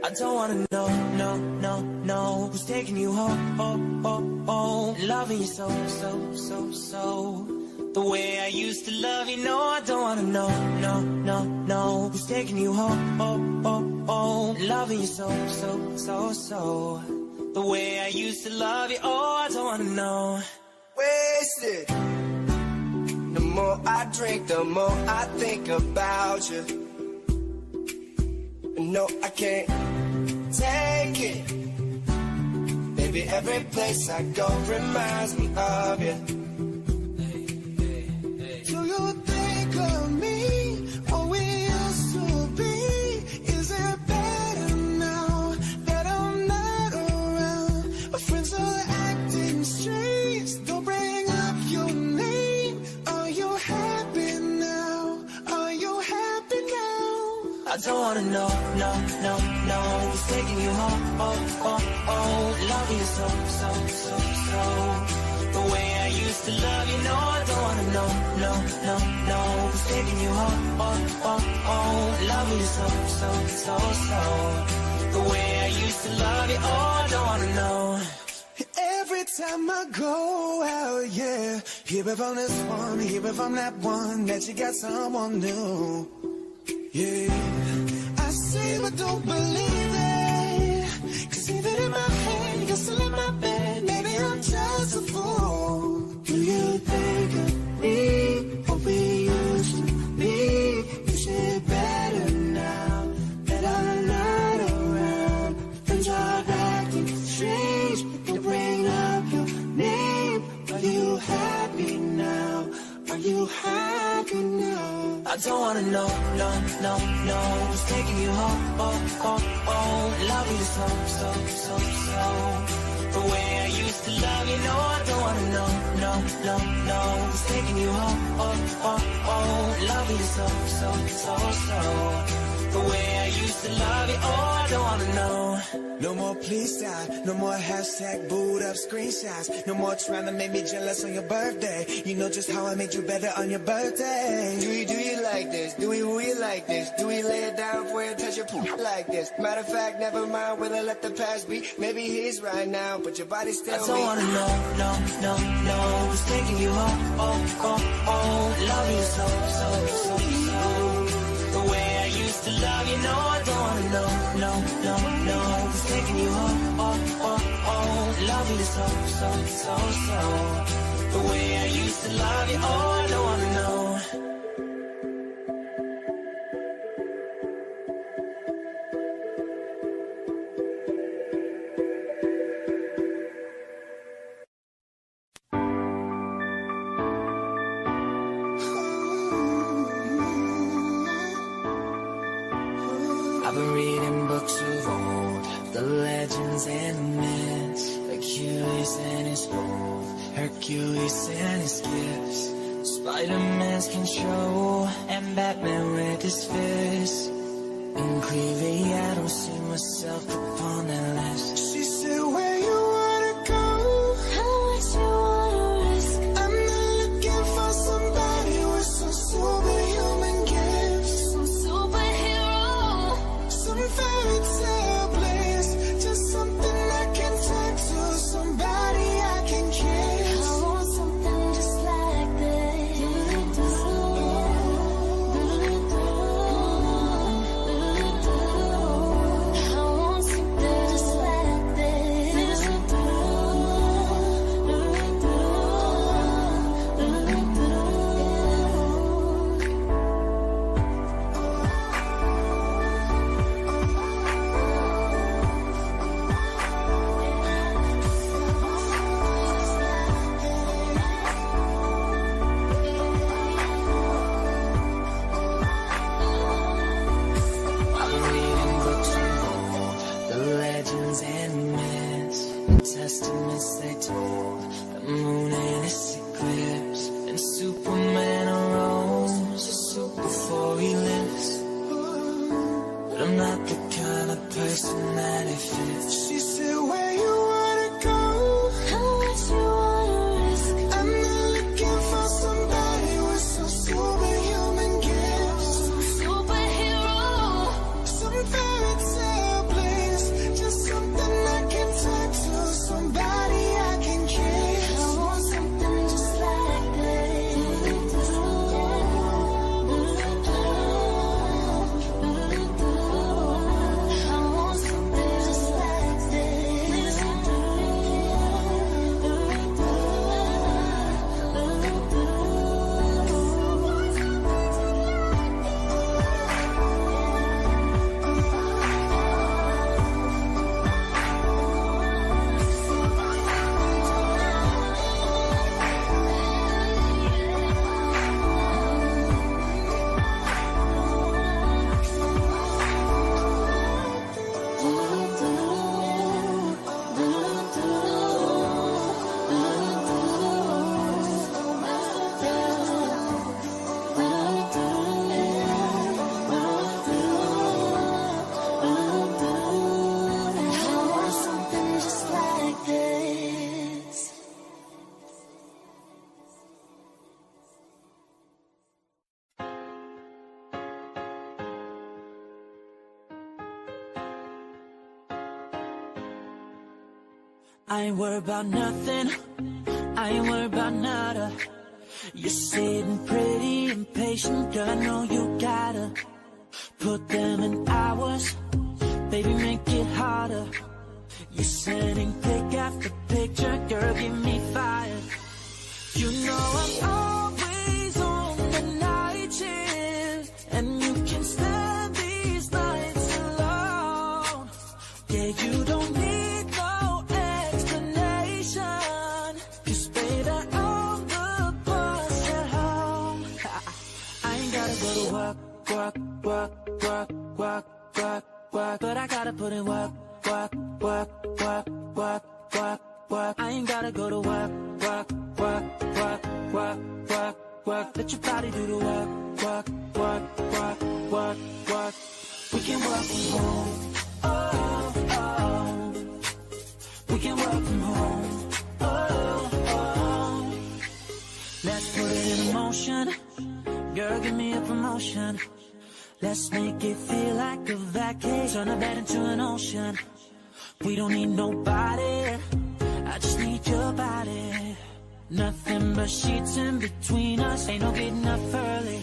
I don't wanna know, no, no, no, who's taking you home, oh, oh, oh, loving you so, so, so, so, the way I used to love you. No, I don't wanna know, no, no, no, who's taking you home, oh, oh, oh, loving you so, so, so, so, the way I used to love you. Oh, I don't wanna know. Wasted. The more I drink, the more I think about you. No, I can't take it. Baby, every place I go reminds me of you. Do you think of me, what we used to be? Is it better now that I'm not around? My friends are acting strange, don't bring up your name. Are you happy now? Are you happy now? I don't wanna know, no, no, no, who's taking you home, oh, oh, oh, loving you so, so, so, so, the way I used to love you. No, I don't wanna know, no, no, no, who's taking you home, oh, oh, oh, loving you so, so, so, so, the way I used to love you. Oh, I don't wanna know. Every time I go out, yeah, hear it from this one, hear it from that one, that you got someone new. Yeah, I say but don't believe it, 'cause even in my head, you're still in my bed. Maybe I'm just a fool. Do you think of me, what we used to be? Is it better now that I'm not around? Friends are acting strange, they bring up your name. Are you happy now? Are you happy now? I don't wanna know, no, no, no, who's taking you home, oh, oh, oh, loving you so, so, so, so, the way I used to love you. No, I don't wanna know, no, no, no, who's taking you home, oh, oh, oh, loving you so, so, so, so, the way I used to love you. Oh, I don't wanna know. No more please stop, no more hashtag booed up screenshots, no more trying to make me jealous on your birthday. You know just how I made you better on your birthday. Do you like this? Do we like this? Do we lay it down for you, touch your poop like this? Matter of fact, never mind, will I let the past be? Maybe he's right now, but your body's still me. I don't wanna know, no, no, no, who's taking you home, oh, oh, oh, loving you so, so, so, so, the way I used to love you. No, I don't wanna know, no, no, no, who's taking you home, oh, oh, oh, loving you so, so, so, so, the way I used to love you. Oh, I don't wanna know. I've been reading books of old, the legends and the myths, Achilles and his gold, Hercules and his gifts, Spider-Man's control, and Batman with his fists. And clearly I don't see myself upon that list. She said, where you wanna go? How much you wanna risk? I'm not looking for somebody with some superhuman gifts, Some superhero. some fairy tale bliss, just something I can talk to, somebody I can I kiss. want something just like this. I want something just like this. I ain't worried about nothing, I ain't worried about nada. You're sitting pretty impatient, girl, I know you gotta put them in hours, baby, make it harder. You're sending pic after picture, girl, give me fire. You know I'm always on the night shift, and you can stand these nights alone. Yeah, you don't need no explanation, 'cause baby, I'm the boss at home. I ain't gotta go to work, work, work, work, work, work, work, but I gotta put in work, work, work, work, work, work, work. I ain't gotta go to work, work, work, work, work, work, work. Let your body do the work, work, work, work, work, work. We can work from home, oh, oh. We can work from home, oh, oh. Let's put it in motion, girl, give me a promotion. Let's make it feel like a vacation, turn a bed into an ocean. We don't need nobody, I just need your body. Nothing but sheets in between us, ain't no getting up early.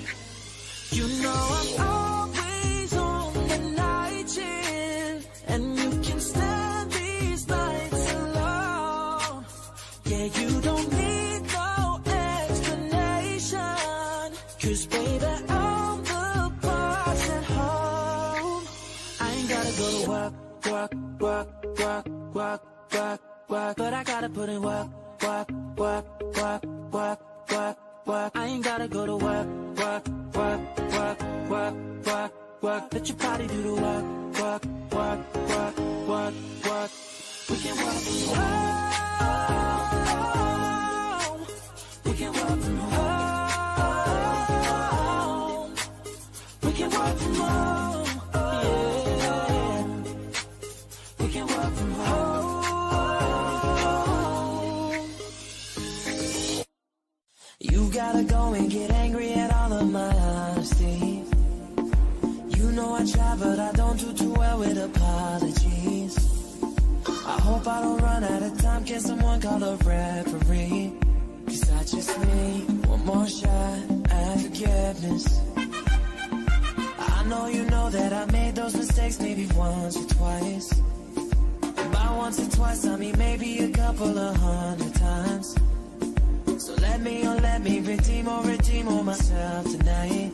You know I'm always on the night shift, and you can stand these nights alone. Yeah, you don't need no explanation, 'cause baby, I'm the boss at home. I ain't gotta go to work, work, work, work, work, work, work, but I gotta put in work, work, work, work, work, work, work. I ain't gotta go to work, work, work, work, work, work, work. Let your body do the work, work, work, work, work, work. We can work from home. We can work from home. We can work from home. Yeah. We can work from home. You gotta go and get angry at all of my honesty. You know I try, but I don't do too well with apologies. I hope I don't run out of time. Can someone call a referee? 'Cause I just need one more shot at forgiveness. I know you know that I made those mistakes maybe once or twice. And by once or twice, I mean maybe a couple of 100 times. So let me redeem all myself tonight.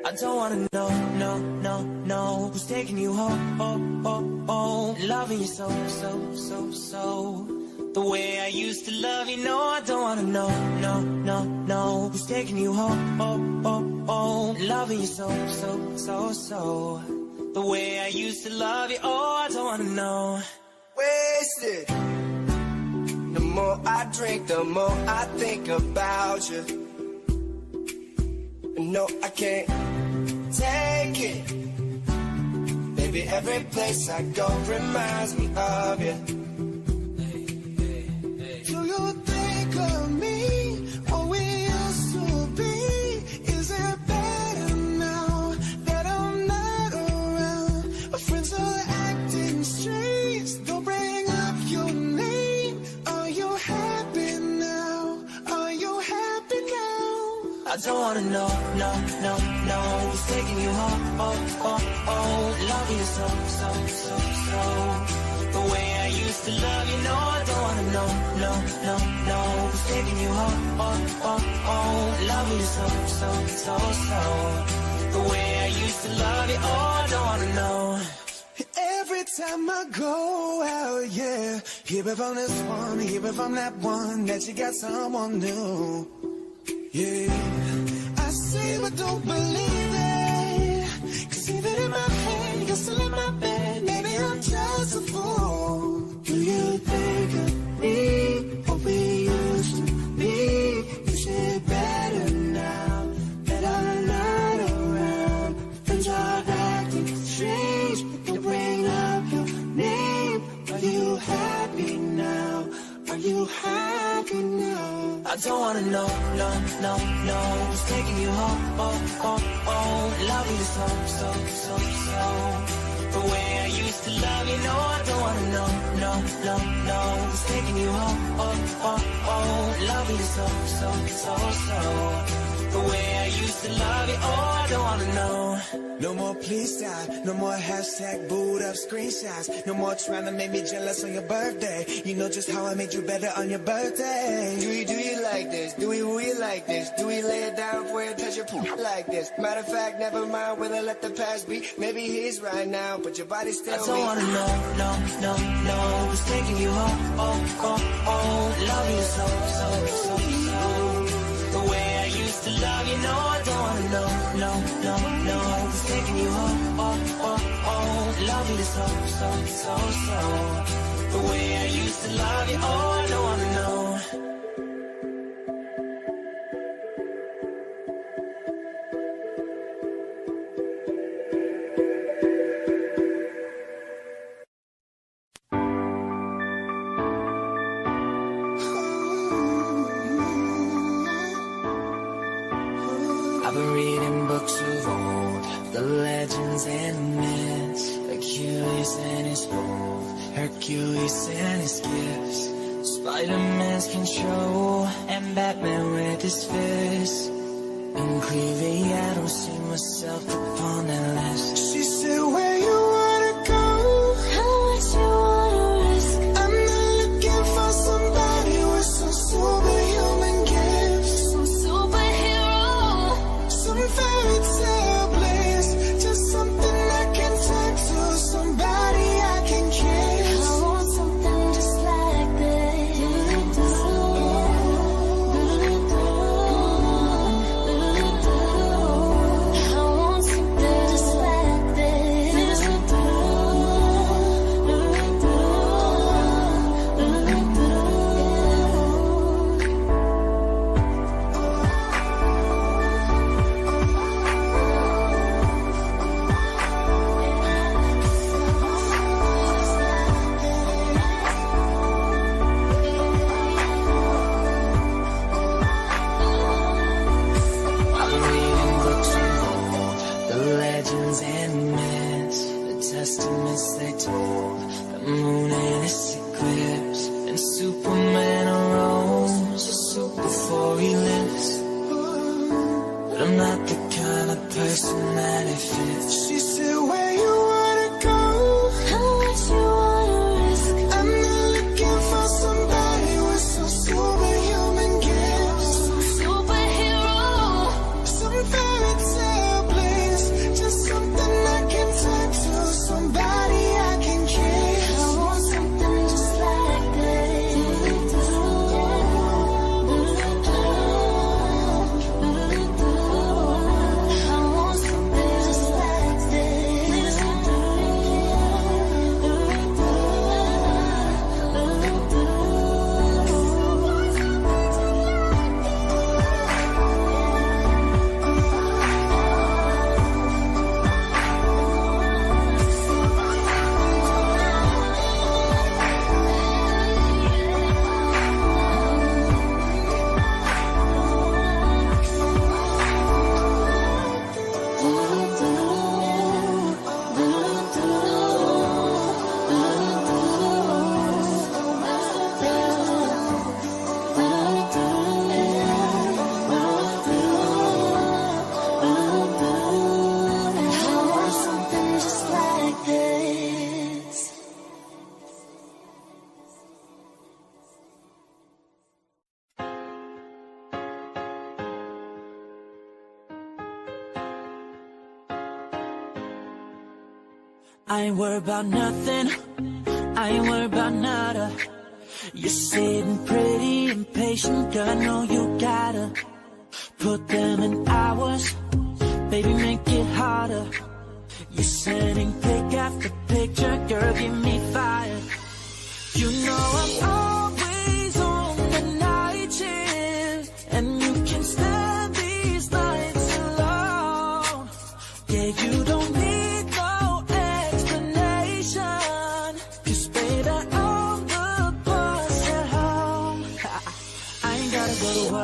I don't wanna know, no, no, no, who's taking you home, oh, oh, oh, loving you so, so, so, so. The way I used to love you, no, I don't wanna know, no, no, no, who's taking you home, oh, oh, oh, loving you so, so, so, so. The way I used to love you, oh, I don't wanna know. Wasted. The more I drink, the more I think about you. No, I can't take it. Baby, every place I go reminds me of you. Do you think of me, what we used to be? Is it better now that I'm not around? My friends are acting strange, don't bring up your name. Are you happy now? Are you happy now? I don't wanna know, no, no, no, who's taking you home, oh, oh, oh, loving you so, so, so, so. The way I used to love you, no, I don't wanna know, no, no, no, who's taking you home, oh, oh, oh, loving you so, so, so, so. The way I used to love you, oh, I don't wanna know. Every time I go out, yeah, hear it from this one, hear it from that one, that you got someone new. Yeah, I say but don't believe it, 'cause even in my head, you're still in my bed. Maybe I'm just a fool. Do you think of me, what we used to be? Is it better now that I'm not around? Friends are acting strange, don't bring up your name. Are you happy now? I don't wanna know, no, no, no. Who's taking you home, oh, oh, oh. Loving you so, so, so, so. The way I used to love you, no, I don't wanna know, no, no, no. Who's taking you home, oh, oh, oh. Loving you so, so, so, so. The way I used to love you, oh, I don't wanna know. No more please stop, no more hashtag booed up screenshots. No more trying to make me jealous on your birthday. You know just how I made you better on your birthday. Do you like this? Do we like this? Do we lay it down for you, touch your poop like this? Matter of fact, never mind whether let the past be. Maybe he's right now, but your body's still I don't wanna know, no, no, no. Who's taking you home, oh, oh, oh. Loving you so, so, so, so. The way I used to love you, no, I don't wanna know, no, no, no. Who's taking you home, oh, oh, oh. Loving you so, so, so, so. The way I used to love you, oh, I don't wanna know. I've been reading books of old, the legends and myths, Achilles and his bow, Hercules and his gifts, Spider-Man's control, and Batman with his fists. And clearly I don't see myself upon that list. She said, where you wanna go? How much you wanna risk? I'm not looking for somebody with some superhuman gifts, Some superhero. some fairy tale bliss, just something I can talk to, somebody I can kiss. I want something just like this. I want something just like this. I've been reading books of old, the legends and myths, the testaments they told, the moon and its eclipse, and Superman arose, a super before he lives. But I'm not the kind of person that it fits. She said, where you wanna go? How much you wanna risk? I'm not looking for somebody with some superhuman gifts, Some superhero. some fairy tale bliss, just something I can talk to, somebody I can kiss. I want something just like this. I want something just like this. I want something just like this. I ain't worried about nothing, I ain't worried about nada. You're sitting pretty impatient, girl, I know you gotta put them in hours, baby, make it harder. You're sending pic after picture, girl, give me fire. You know I'm always on the night shift, and you can stand these nights alone. Yeah, you don't need no explanation, 'cause baby, I'm the boss at home. I ain't gotta go to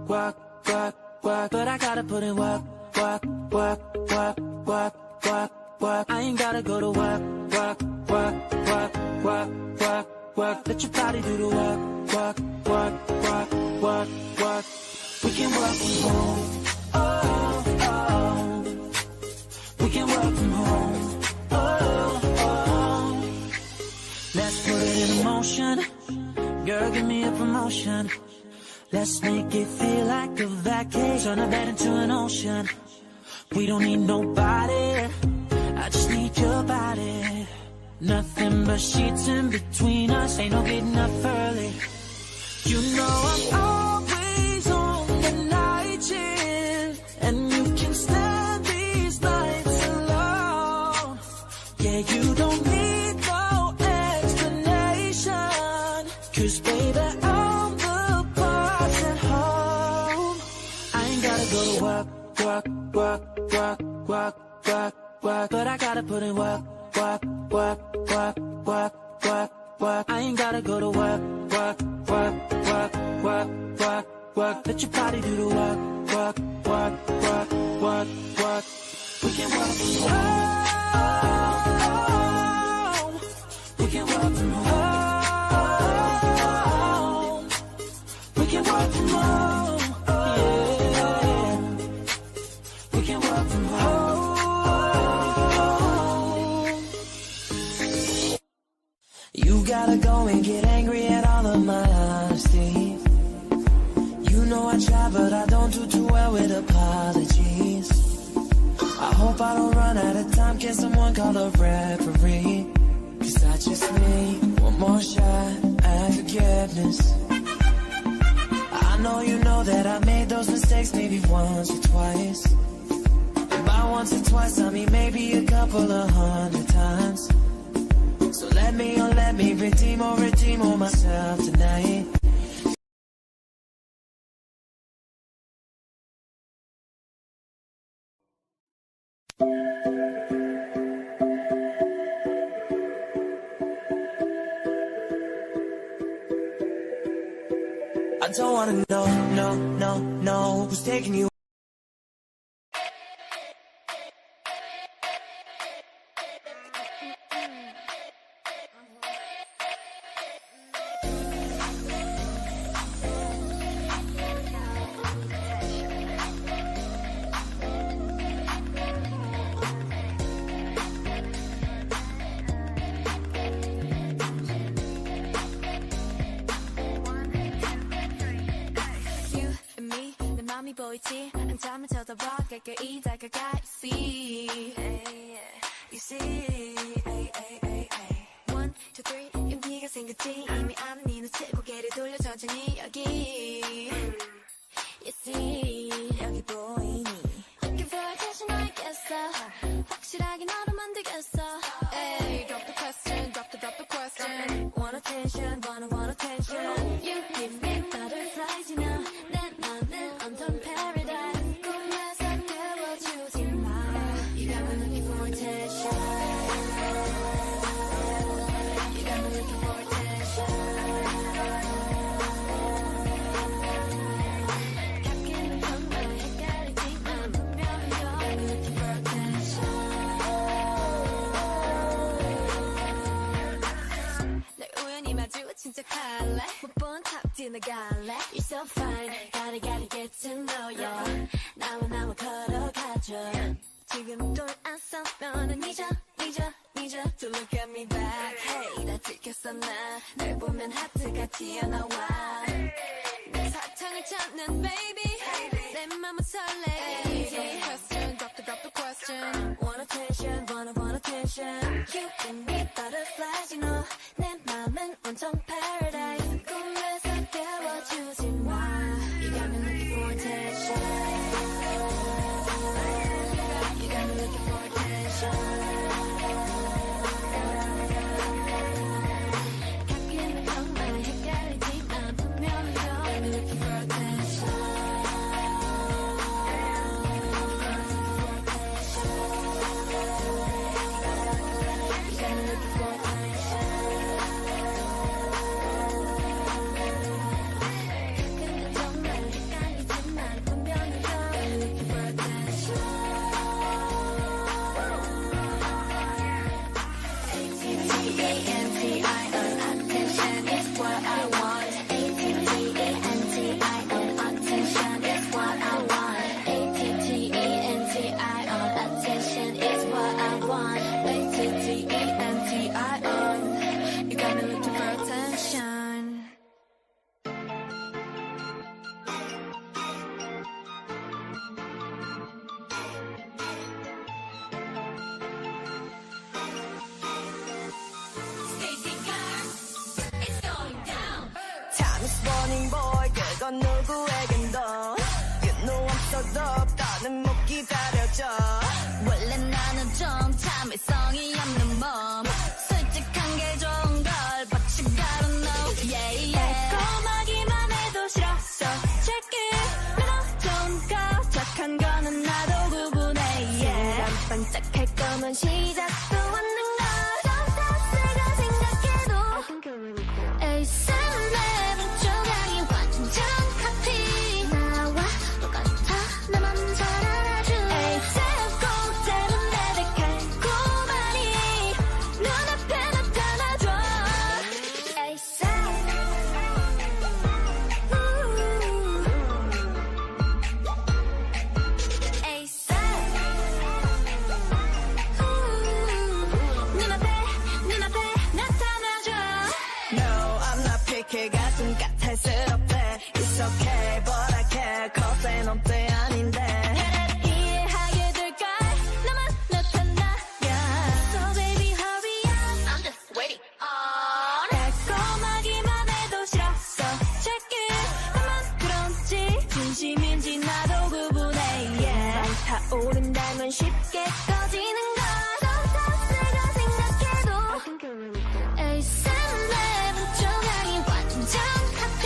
work, work, work. But I gotta put in work, work, work, work, work, work, work. I ain't gotta go to work, work, work, work, work, work, work. Let your body do the work, work, work, work, work, work. We can work from home, oh, oh. We can work from home, oh, oh. Let's put it in motion. Girl, give me a promotion. Let's make it feel like a vacation. Turn a bed into an ocean. We don't need nobody, I just need your body. Nothing but sheets in between us. Ain't no getting up early. You know I'm always on the night shift, and you can stand these nights alone. Yeah, you don't need no explanation, 'cause baby, I'm the boss at home. I ain't gotta go to work, work, work, work, work, work, work. But I gotta put in work, work, work, work, work, work, work. I ain't gotta go to work, work, work, work, work, work, work. Let your body do the work, work, work, work, work, work. We can work from home. We can work from home. We can work from home. Yeah. We can work from home. You gotta go and get angry at all of my honesty. You know I try, but I don't do too well with apologies. I hope I don't run out of time. Can someone call a referee? 'Cause I just need one more shot at forgiveness. I know you know that I made those mistakes maybe once or twice. And by once or twice, I mean maybe a couple of 100 times. So let me redeem or myself tonight. I don't wanna know, no, no, no, who's taking you. 보이지 한참을 쳐다봐 가까이 다가가 You see 1, 2, 3 용기가 생겼지 이미 아는 네 눈치 고개를 돌려 천천히 여기 You see 여기 보이니 Looking for attention 알겠어 확실하게 너를 만들겠어 Ay, drop the question drop the question Want attention want attention You give me butterflies you know 내 맘은 온통 paradise 꿈에서 깨워주지 마 You got me looking for attention You got me looking for attention 가끔은 정말 헷갈리지만 분명히 You got me looking for attention 널 우연히 마주친 척할래 못 본 탑 지나갈래 You're so fine gotta get to know ya 나와 걸어가줘 지금 돌아서면은 잊어 To look at me back Hey 나 들켰어 날 보면 하트가 튀어나와 내 사탕을 찾는 baby 내 맘은 설레 Drop the question Want attention want attention You give me butterflies you know 내 맘은 온통 paradise 꿈에서 깨워주지 마 You got me looking for attention You got me looking for attention 가끔은 정말 헷갈리지만 분명히 You got me looking for attention 건 누구에겐도 끝도 없어도 더는 못 기다려져. 원래 나는 좀 참을성이 없는 몸. 솔직한 게 좋은 걸 but you gotta know. Yeah, yeah. 달콤하기만 해도 싫어. So check it. 너무 좋은 거 착한 거는 나도 구분해. Yeah. 반짝할 거면 시작도 없는 걸. 썸타스가 생각해도 에이스 내 조각이 완전 커피. 나와 똑같아 나만 잘 알아줘. 에이스 꼭 때문에 달콤하니 눈앞에 나타나줘. 에이스 에이스 눈앞에 나타나줘. No, I'm not picky. 가슴 까탈스럽대. It's okay, but I care. Cause ain't no 때 아닌데. 나를 이해하게 될걸. 나만 나타나야. So baby, hurry up. I'm just waiting on. 달콤하기만 해도 싫어. So check it. 나만 그런지 진심인지 나도 구분해. Yeah. 타오른다면 쉽게 꺼지는 걸. 썸타스가 생각해도 에이스 내 조각이 완전 커피.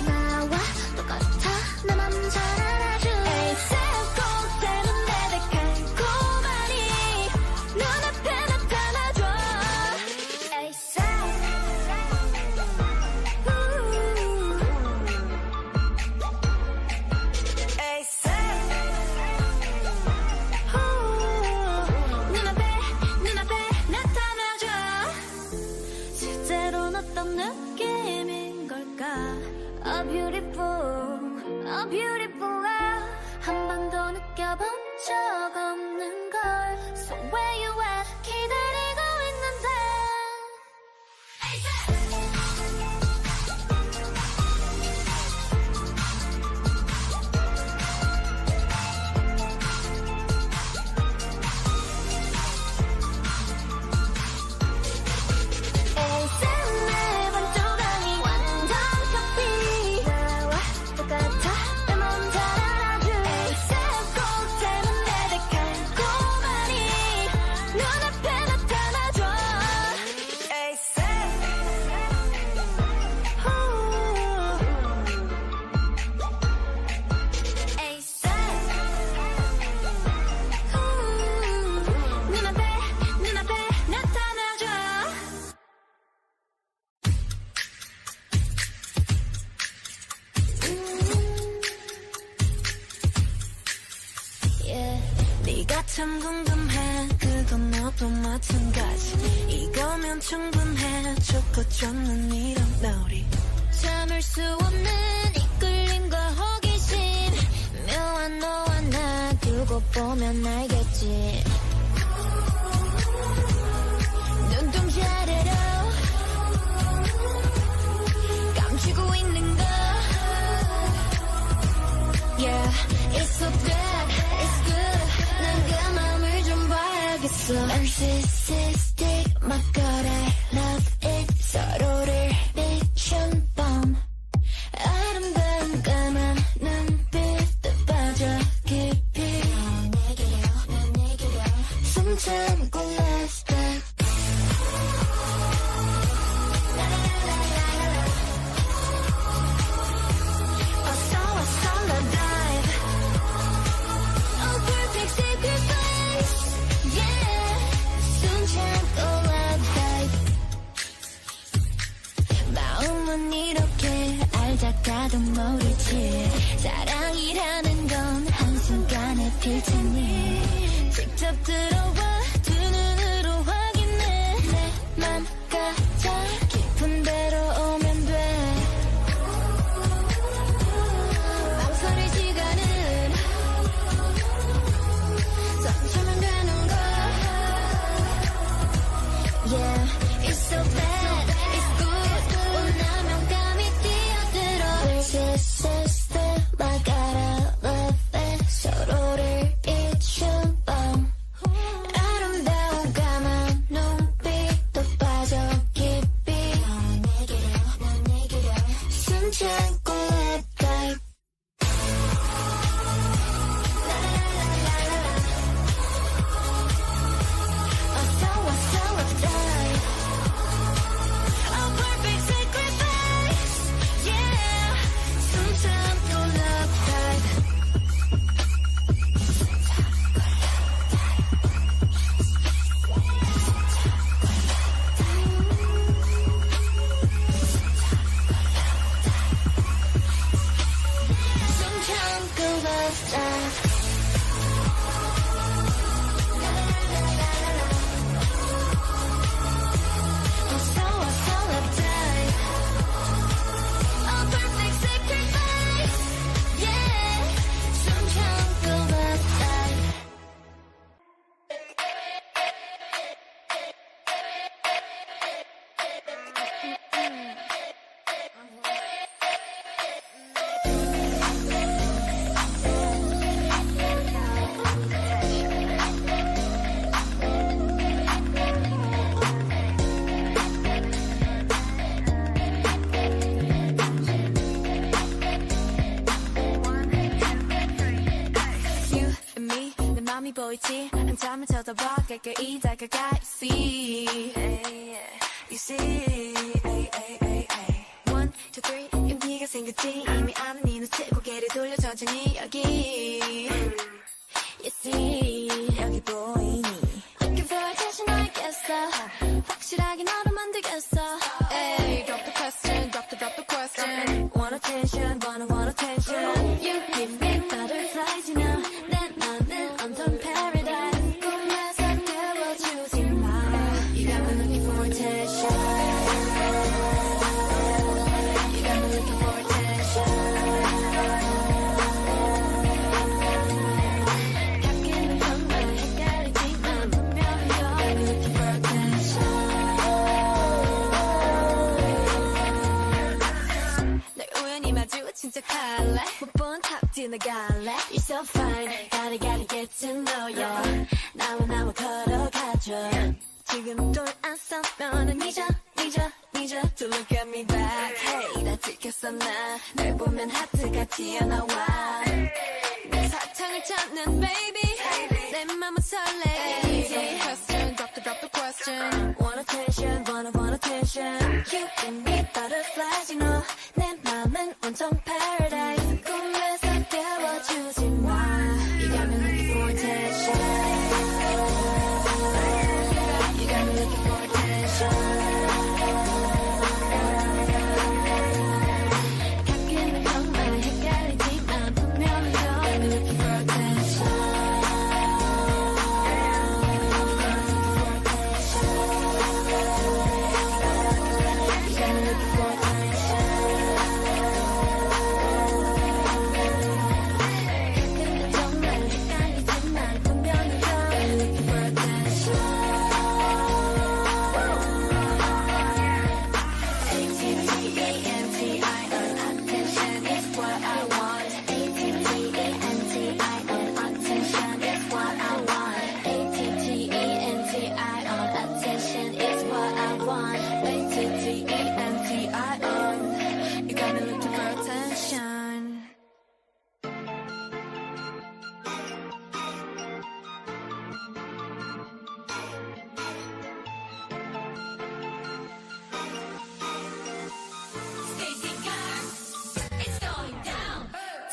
나와 똑같아 나만 잘 알아줘. 에이스 꼭 때문에 달콤하니 눈앞에 나타나줘. 에이스 에이스 눈앞에 나타나줘. 실제로는 어떤 느낌인 걸까? A beautiful love. 한 번도 느껴본 적 없는 걸. So where you at? 기다리고 있는데. 에이스 내 반쪽아니 완전 커피. 나와 똑같아 나만 잘 알아줘. 에이스 꼭 때문에 달콤하니 눈앞에 나타나줘. 에이스 에이스 눈앞에 나타나줘. Yeah. 네가 참 궁금해. 그건 너도 마찬가지. 이거면 충분해. 좋고 좋는 이런 놀이. 참을 수 없는 이끌림과 호기심. 묘한 너와 나 두고 보면 알겠지. 눈동자래로 감추고 있는 거. Yeah, it's so bad, it's good. 난 그 맘을 좀 봐야겠어. Narcissistic, my God, I love it. 서로를 비춘 밤. 아름다운 까만 눈빛에 빠져 깊이. 숨 참고 last back. 어서 나 dive. Oh, perfect sacrifice. Yeah. 숨 참고 last dive. 마음은 이렇게 알다가도 모르지. 사랑이라는 건 한순간에 필 테니. 직접 들어와 두 눈으로 확인해. 내 맘 가장 깊은 데로 오면 돼. 망설일 시간은 멈추면 되는 거. Yeah, it's so bad, it's good. 원하면 감이 뛰어들어. This is sister, my God, I love it. 서로를 비춘 밤. best time. 보이지 한참을 쳐다봐 가까이 다가가 You see 1, 2, 3 용기가 생겼지 이미 아는 네 눈치 고개를 돌려 천천히 여기 You see 여기 보이니 Looking for attention 알겠어 확실하게 너로 만들겠어 Hey drop the question drop the question Want attention want attention You give me butterflies you know 내 맘은 온통 paradise 꿈에서 깨워주지 마 You got me looking for attention You got me looking for attention 가끔은 정말 헷갈리지만 분명히 You got me looking for attention 널 우연히 마주친 척할래 못 본 탑 지나갈래 You're so fine gotta get to know you 나와 걸어가줘 지금 돌아서면은 잊어 To look at me back Hey 나 들켰어 널 보면 하트가 튀어나와 내 사탕을 찾는 baby 내 맘은 설레 Drop the question Want attention want attention You give me butterflies you know 내 맘은 온통 paradise 꿈에서 깨워주지 마 You got me looking for attention You got me looking for attention 가끔은 정말 헷갈리지만 분명히 You got me looking for attention You got me looking for attention 가끔은 정말 헷갈리지만 분명히 You got me looking for attention A-T-T-E-N-T-I-O Attention is what I want A-T-T-E-N-T-I-O Attention is what I want A-T-T-E-N-T-I-O Attention is what I want A-T-T-E-N-T-I-O You got me looking for attention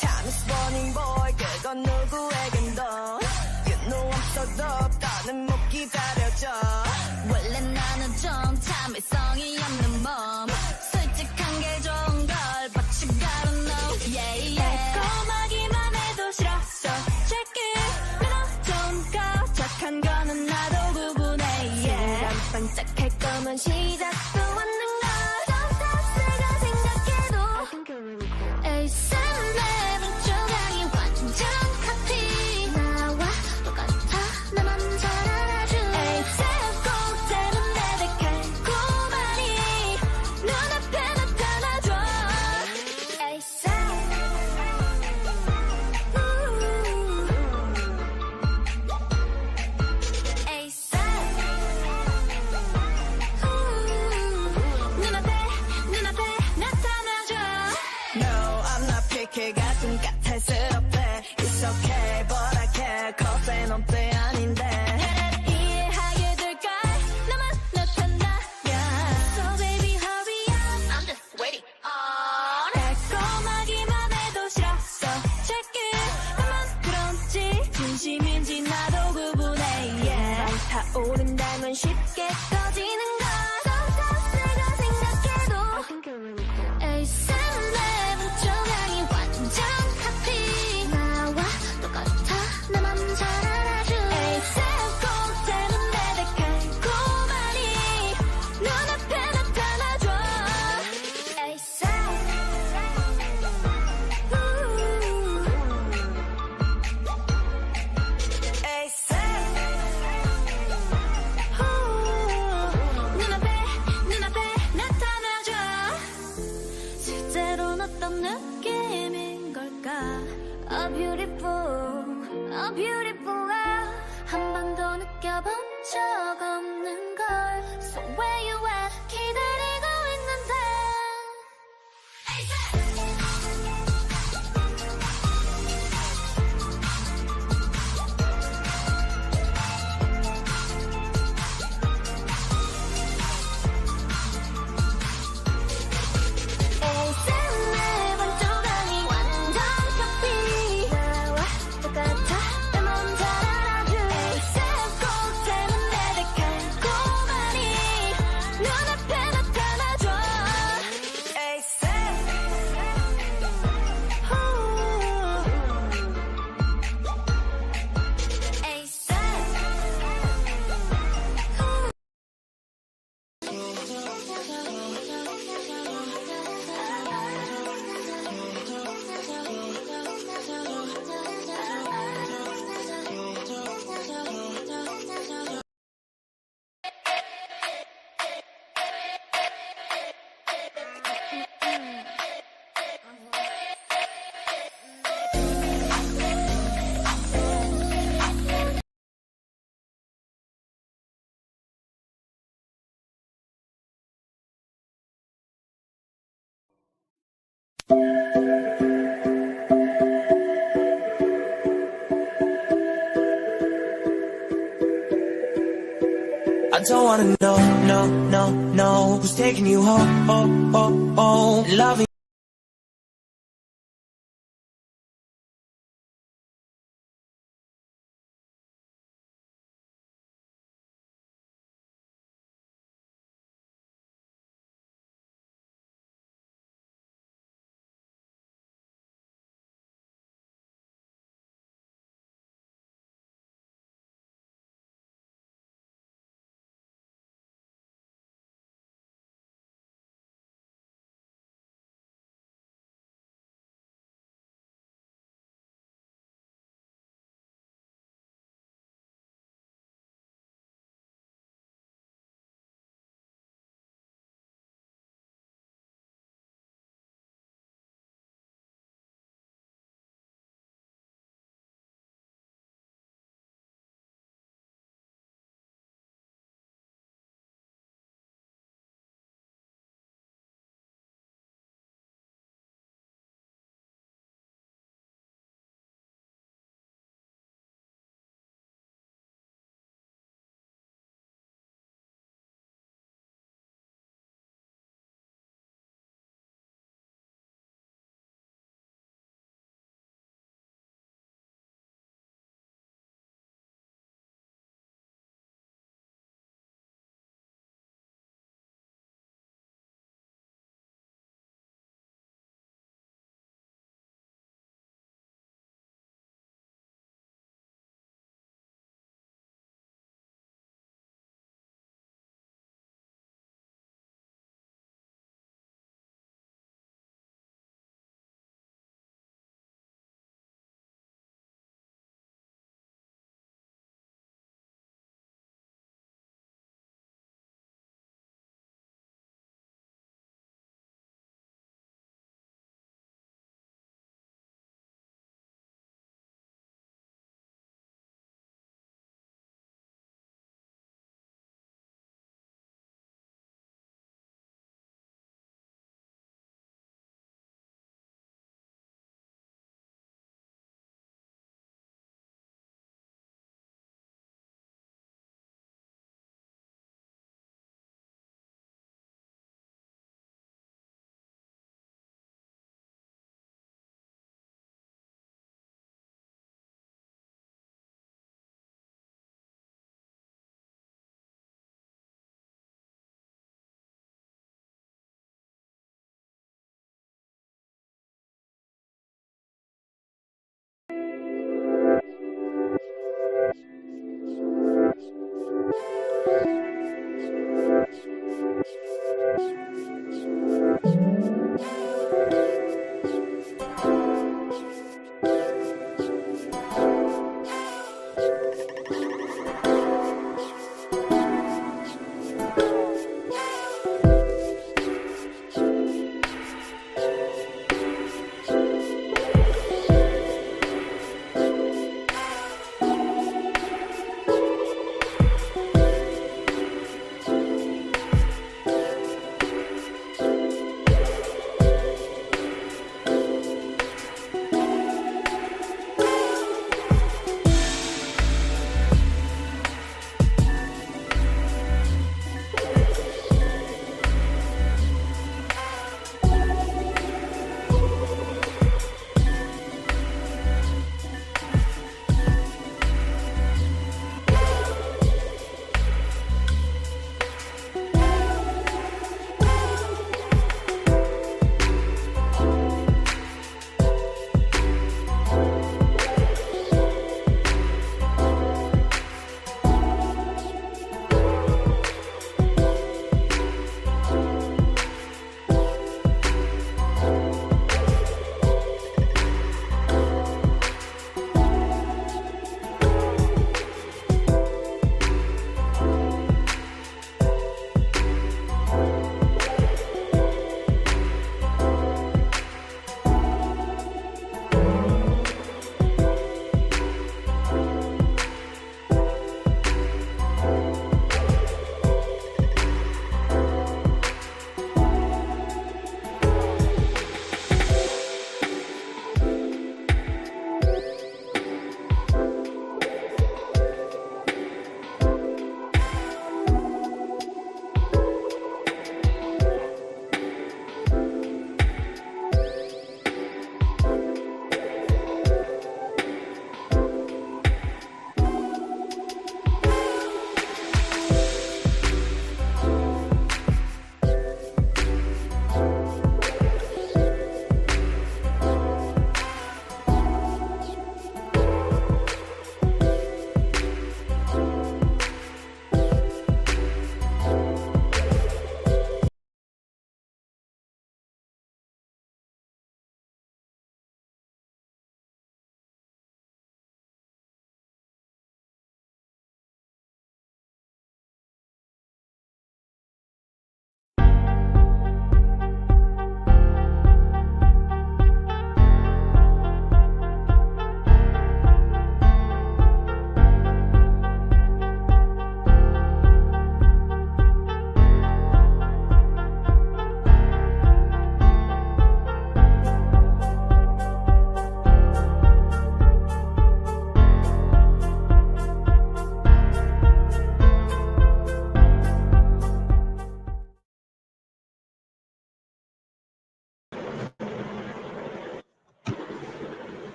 Time is running boy 그건 누구에겐도 You know I'm so dope 더는 못 기다려져 원래 나는 좀 참을성이 없는 몸 솔직한 게 좋은 걸 But you gotta know yeah, yeah. 달콤하기만 해도 싫어 So check it 너무 좋은 거 착한 거는 나도 구분해 yeah. 반짝할 거면 시작도 없는 걸 썸탑스가 생각해도 ASAP 내분 조각이 완전 정카피 나와 똑같아 나만 잘 알아줘 ASAP 꼭 되는데 달콤하니 눈앞에 나타나줘 ASAP 눈앞에 나타나줘 No I'm not picky 가슴 까탈스럽대 It's okay but I care cause ain't no 때 아닌데 나를 이해하게 될걸 나만 나타나야 So baby hurry up I'm just waiting on 달콤하기만 해도 싫어 So check it 나만 그런지 진심인지 나도 구분해 yeah. 타오른다면 쉽게 꺼지는 걸 썸탑스가 생각해도 ASAP 내분 조각이 완전 정카피 나와 A beautiful love 한 번도 느껴본 적 없는 걸 So where you at 기다리고 있는데 내 반쪽아니 완전 커피 나와 똑같아 내 몸 잘 알아줘 꼭 닮은 내 달콤하니 눈앞에 나타나줘 I don't wanna know, no, no, no, who's taking you home, loving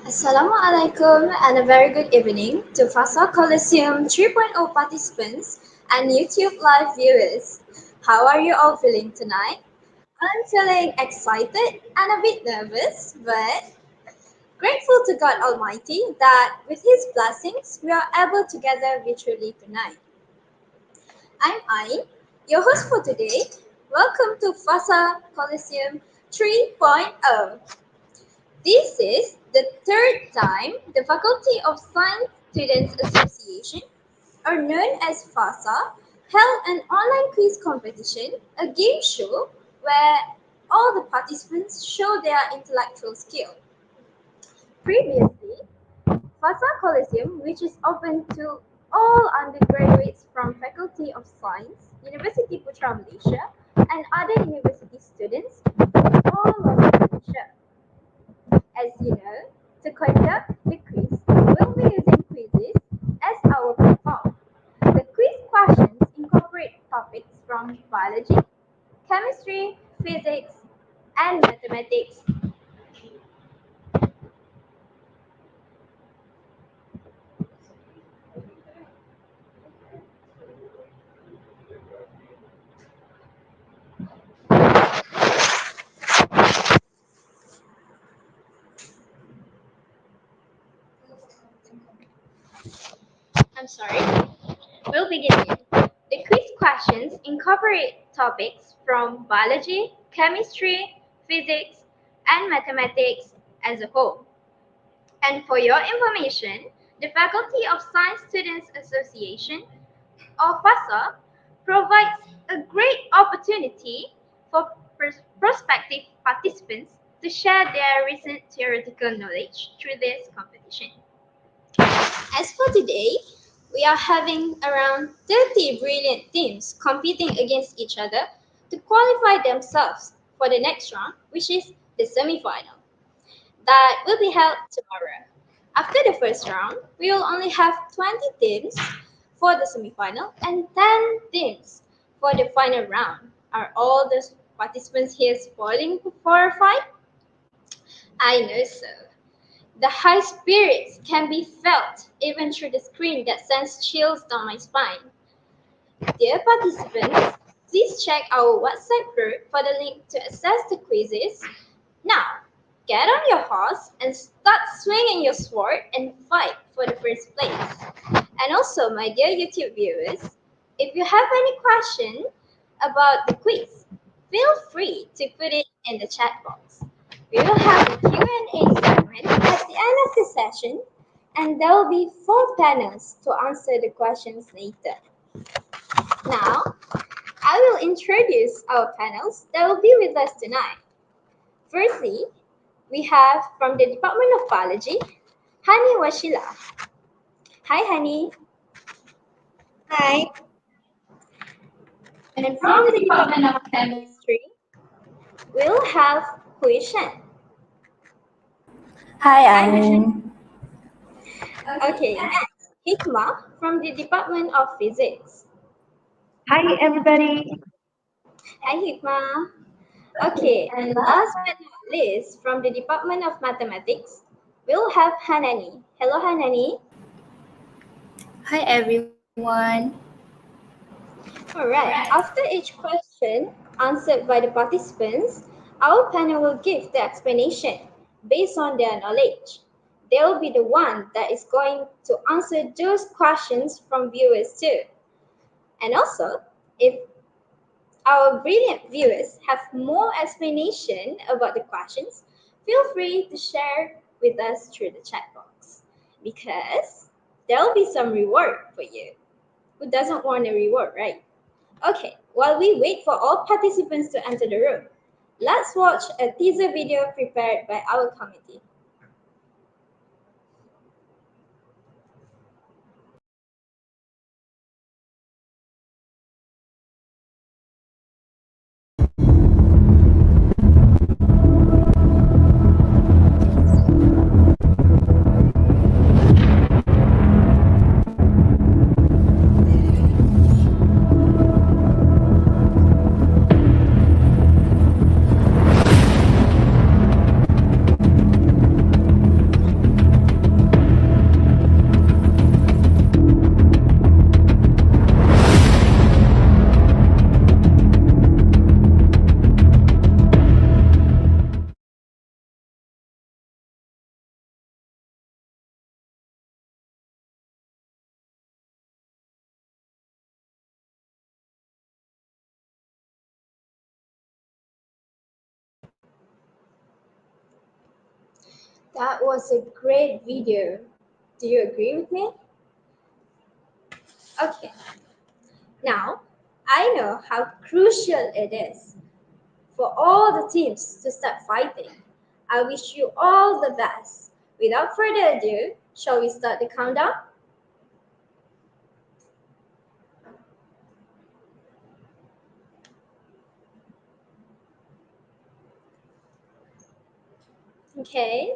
Assalamualaikum and a very good evening to FaSSA Colosseum 3.0 participants and YouTube live viewers. How are you all feeling tonight? I'm feeling excited and a bit nervous, but grateful to God Almighty that with His blessings we are able to gather virtually tonight. I'm Ain, your host for today. Welcome to FaSSA Colosseum 3.0. This is the third time the Faculty of Science Students Association, or known as FASA, held an online quiz competition, a game show where all the participants show their intellectual skill. Previously, FASA Coliseum, which is open to all undergraduates from Faculty of Science, University Putra Malaysia, and other university students from all over Malaysia. As you know, to conduct the quiz, we'll be using quizzes as our platform. The quiz questions incorporate topics from biology, chemistry, physics, and mathematics. I'm sorry. We'll begin again. The quiz questions incorporate topics from biology, chemistry, physics, and mathematics as a whole. And for your information, the Faculty of Science Students Association, or FASA, provides a great opportunity for prospective participants to share their recent theoretical knowledge through this competition. As for today, we are having around 30 brilliant teams competing against each other to qualify themselves for the next round, which is the semi-final, that will be held tomorrow. After the first round, we will only have 20 teams for the semi-final and 10 teams for the final round. Are all the participants here spoiling for a fight? I know so. The high spirits can be felt even through the screen that sends chills down my spine. Dear participants, please check our WhatsApp group for the link to access the quizzes. Now, get on your horse and start swinging your sword and fight for the first place. And also, my dear YouTube viewers, if you have any question about the quiz, feel free to put it in the chat box. We will have a Q&A segment at the end of the session, and there will be 4 panels to answer the questions later. Now, I will introduce our panels that will be with us tonight. Firstly, we have from the Department of Biology, Hani Washila. Hi, Hani. Hi. And from the Department of Chemistry, we'll have Hui Shen. Hi, Anne. Okay, next, Hikmah from the Department of Physics. Hi, everybody. Hi, Hikmah. Okay, and last but not least, from the Department of Mathematics, we'll have Hanani. Hello, Hanani. Hi, everyone. Alright, after each question answered by the participants, our panel will give the explanation based on their knowledge. They will be the one that is going to answer those questions from viewers too. And also, if our brilliant viewers have more explanation about the questions, feel free to share with us through the chat box, because there will be some reward for you. Who doesn't want a reward, right? Okay, while we wait for all participants to enter the room, let's watch a teaser video prepared by our committee. That was a great video. Do you agree with me? Okay, now I know how crucial it is for all the teams to start fighting. I wish you all the best. Without further ado, shall we start the countdown? Okay.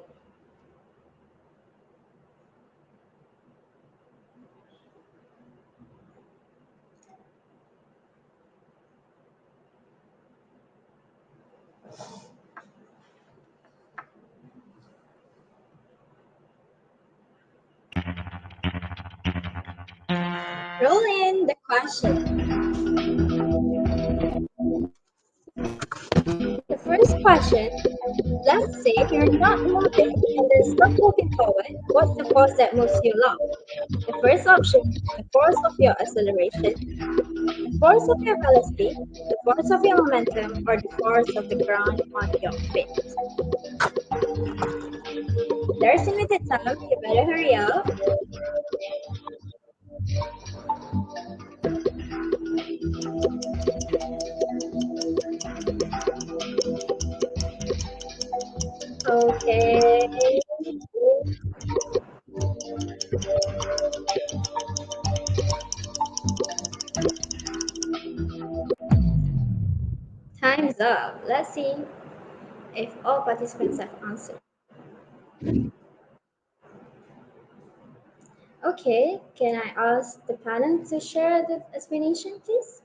Roll in the question. The first question, let's say you're not moving and there's stuff moving forward. What's the force that moves you along? The first option, the force of your acceleration, the force of your velocity, the force of your momentum, or the force of the ground on your feet. There's limited time, you better hurry up. Okay. Time's up. Let's see if all participants have answered. Okay, can I ask the panel to share the explanation, please?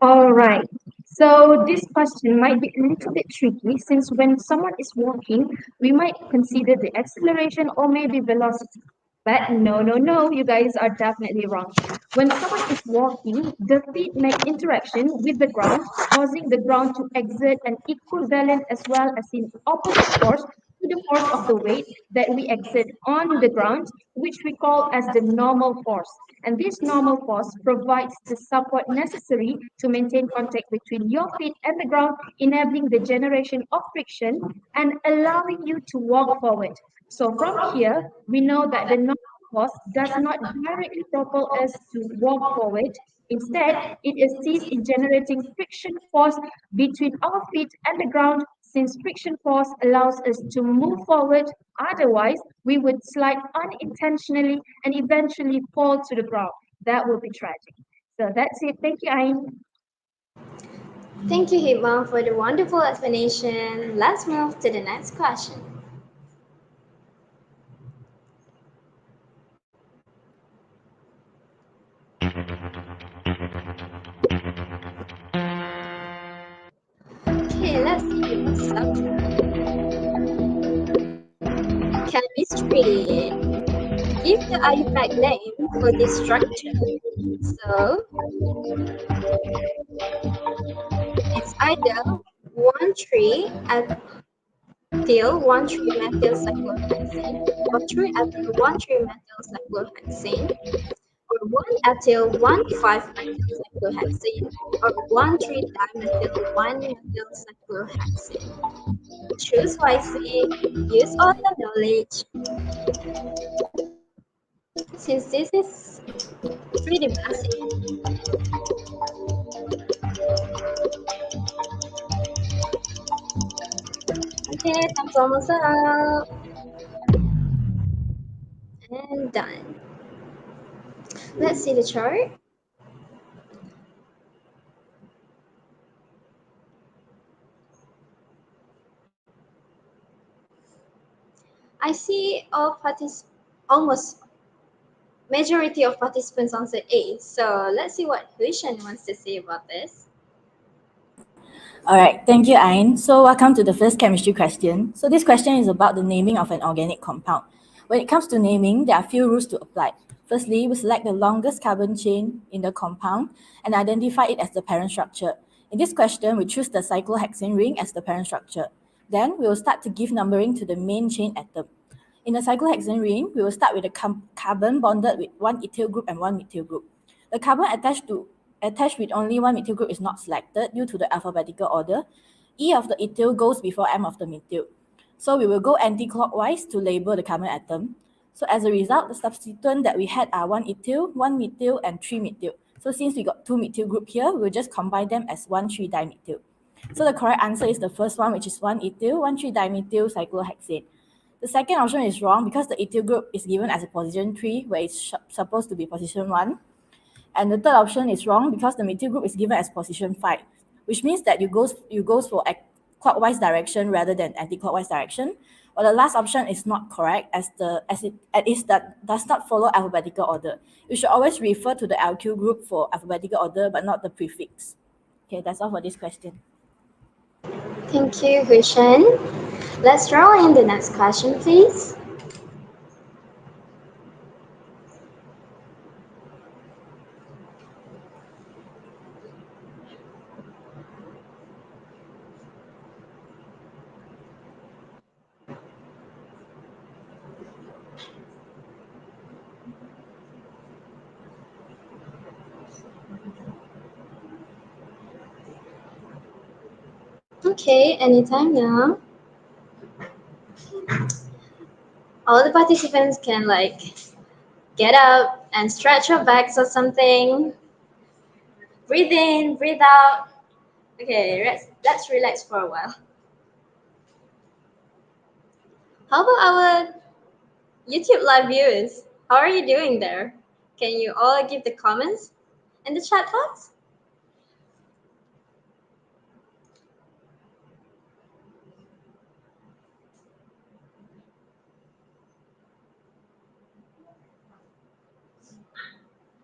All right. So this question might be a little bit tricky since when someone is walking, we might consider the acceleration or maybe velocity. But no, you guys are definitely wrong. When someone is walking, the feet make interaction with the ground, causing the ground to exert an equivalent as well as in opposite force to the force of the weight that we exert on the ground, which we call as the normal force. And this normal force provides the support necessary to maintain contact between your feet and the ground, enabling the generation of friction and allowing you to walk forward. So from here, we know that the normal force does not directly propel us to walk forward. Instead, it assists in generating friction force between our feet and the ground, since friction force allows us to move forward. Otherwise, we would slide unintentionally and eventually fall to the ground. That would be tragic. So that's it. Thank you, Ain. Thank you, Hima, for the wonderful explanation. Let's move to the next question. Okay, let's see what's up. Chemistry. Give the artifact name for this structure. So it's either 1,3-ethyl 1,3-methyl cyclohexane, or 3-ethyl 1,3-methyl cyclohexane, or 1-ethyl 1,5-methyl cyclohexane, or 1,3-dimethyl 1-methyl cyclohexane. Choose wisely, use all your knowledge. Since this is pretty messy. Okay, time's almost up. And done. Let's see the chart. I see almost majority of participants answered A. So let's see what Huishan wants to say about this. All right, thank you, Ain. So welcome to the first chemistry question. So this question is about the naming of an organic compound. When it comes to naming, there are a few rules to apply. Firstly, we select the longest carbon chain in the compound and identify it as the parent structure. In this question, we choose the cyclohexane ring as the parent structure. Then we will start to give numbering to the main chain atom. In the cyclohexane ring, we will start with the carbon bonded with one ethyl group and one methyl group. The carbon attached with only one methyl group is not selected due to the alphabetical order. E of the ethyl goes before M of the methyl. So we will go anti-clockwise to label the carbon atom. So as a result, the substituent that we had are 1-ethyl, 1-methyl, and 3-methyl. So since we got 2-methyl group here, we'll just combine them as 1,3-dimethyl. So the correct answer is the first one, which is 1-ethyl, 1,3-dimethyl cyclohexane. The second option is wrong because the ethyl group is given as a position 3, where it's supposed to be position 1. And the third option is wrong because the methyl group is given as position 5, which means that you goes for a clockwise direction rather than anti-clockwise direction. But the last option is not correct as that does not follow alphabetical order. You should always refer to the alkyl group for alphabetical order, but not the prefix. Okay, that's all for this question. Thank you, Hushan. Let's draw in the next question, please. Okay, anytime now. All the participants can get up and stretch your backs or something. Breathe in, breathe out. Okay, let's relax for a while. How about our YouTube live viewers? How are you doing there? Can you all give the comments in the chat box?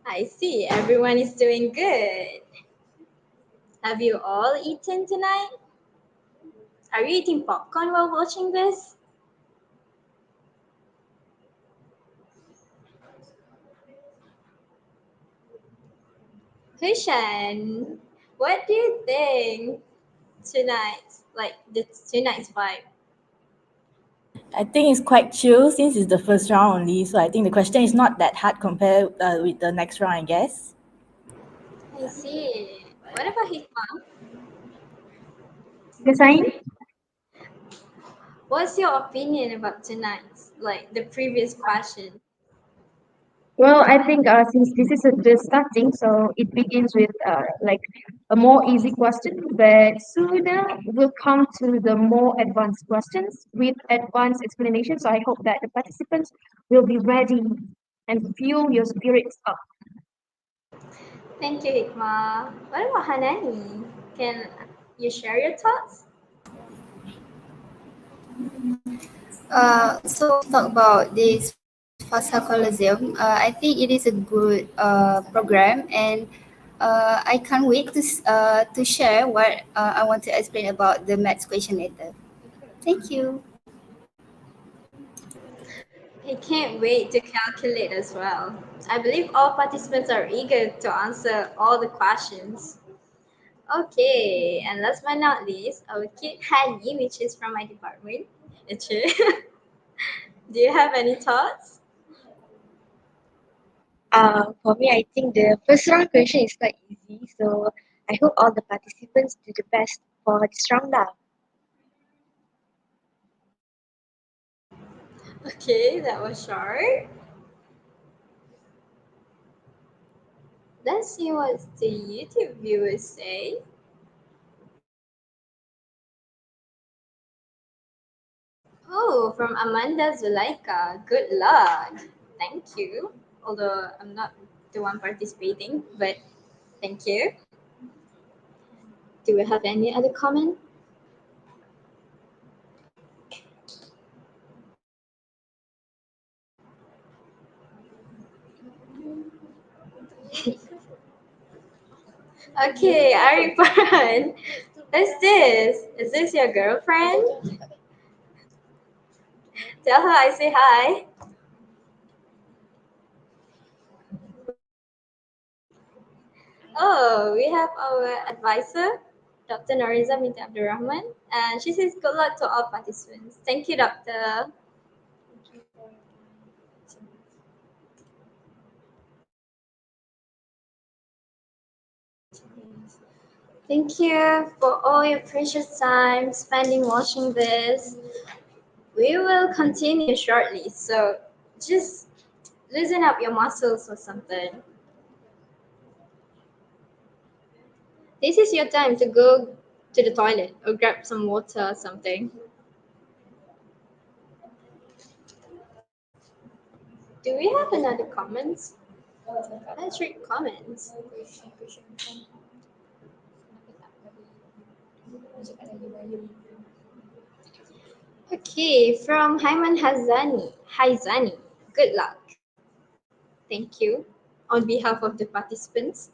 I see, everyone is doing good. Have you all eaten tonight? Are you eating popcorn while watching this? Hushan, what do you think tonight? Like tonight's vibe? I think it's quite chill since it's the first round only. So I think the question is not that hard compared with the next round, I guess. I see. What about Hikmah? The sign? What's your opinion about tonight's, like the previous question? Well, I think since this is the starting, so it begins with like a more easy question, but sooner we'll come to the more advanced questions with advanced explanations. So I hope that the participants will be ready and fuel your spirits up. Thank you, Hikmah. What about Hanani? Can you share your thoughts? So talk about this FaSSA Colosseum. I think it is a good program, and I can't wait to share what I want to explain about the maths question later. Thank you. I can't wait to calculate as well. I believe all participants are eager to answer all the questions. Okay, and last but not least, our cute Hani, which is from my department. Eche. Do you have any thoughts? For me, I think the first round question is quite easy, so I hope all the participants do the best for this round now. Okay, that was short. Let's see what the YouTube viewers say. Oh, from Amanda Zulaika. Good luck. Thank you. Although I'm not the one participating, but thank you. Do we have any other comment? Okay, Arifan. Who's this? Is this your girlfriend? Tell her I say hi. Oh, we have our advisor, Dr. Noriza Binti Abdurrahman, and she says good luck to all participants. Thank you, Doctor. Thank you for all your precious time spending watching this. We will continue shortly, so just loosen up your muscles or something. This is your time to go to the toilet or grab some water or something. Do we have another comments? Let's read comments. Okay, from Haiman Hazani. Hi Zani, good luck. Thank you on behalf of the participants.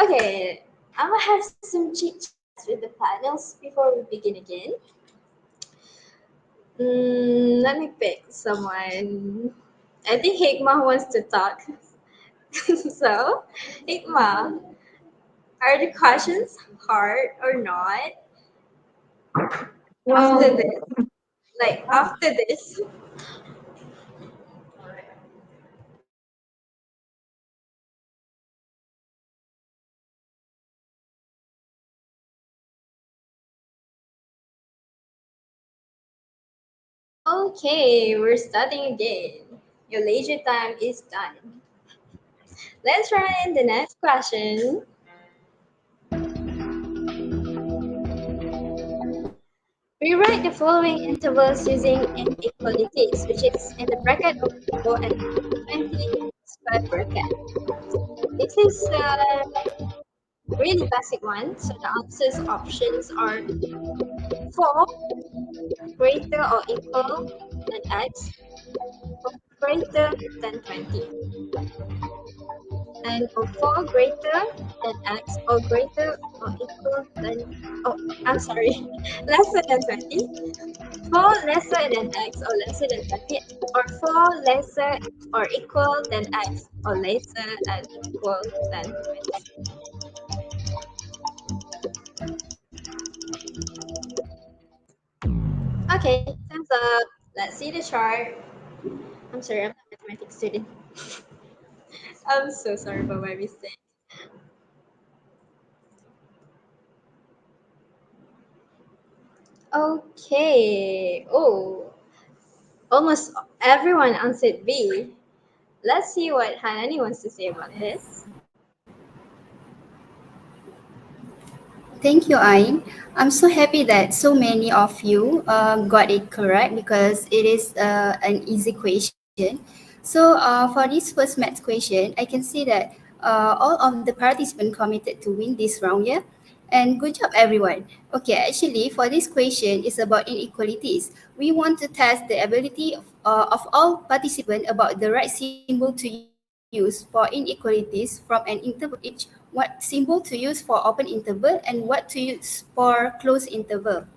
Okay, I'm gonna have some chit chats with the panels before we begin again. Let me pick someone. I think Hikmah wants to talk. So, Hikmah, are the questions hard or not? After Well, this, after this. Okay, we're starting again. Your leisure time is done. Let's run in the next question. Rewrite the following intervals using inequalities, which is in the bracket of 4 and 20 square bracket. This is a really basic one, so the answers options are 4 greater or equal than x, or greater than 20. And of 4 greater than x or greater or equal than, oh, I'm sorry, lesser than 20, 4 lesser than x or lesser than 20, or 4 lesser or equal than x or lesser and equal than 20. Okay, time's up. Let's see the chart. I'm sorry, I'm not a mathematics student. I'm so sorry for my mistake. Okay. Oh, almost everyone answered B. Let's see what Hanani wants to say about this. Thank you, Ain. I'm so happy that so many of you got it correct because it is an easy question. So for this first math question, I can see that all of the participants committed to win this round, yeah? And good job, everyone. Okay, actually, for this question, it's about inequalities. We want to test the ability of all participants about the right symbol to use for inequalities from an interval each, what symbol to use for open interval and what to use for closed interval.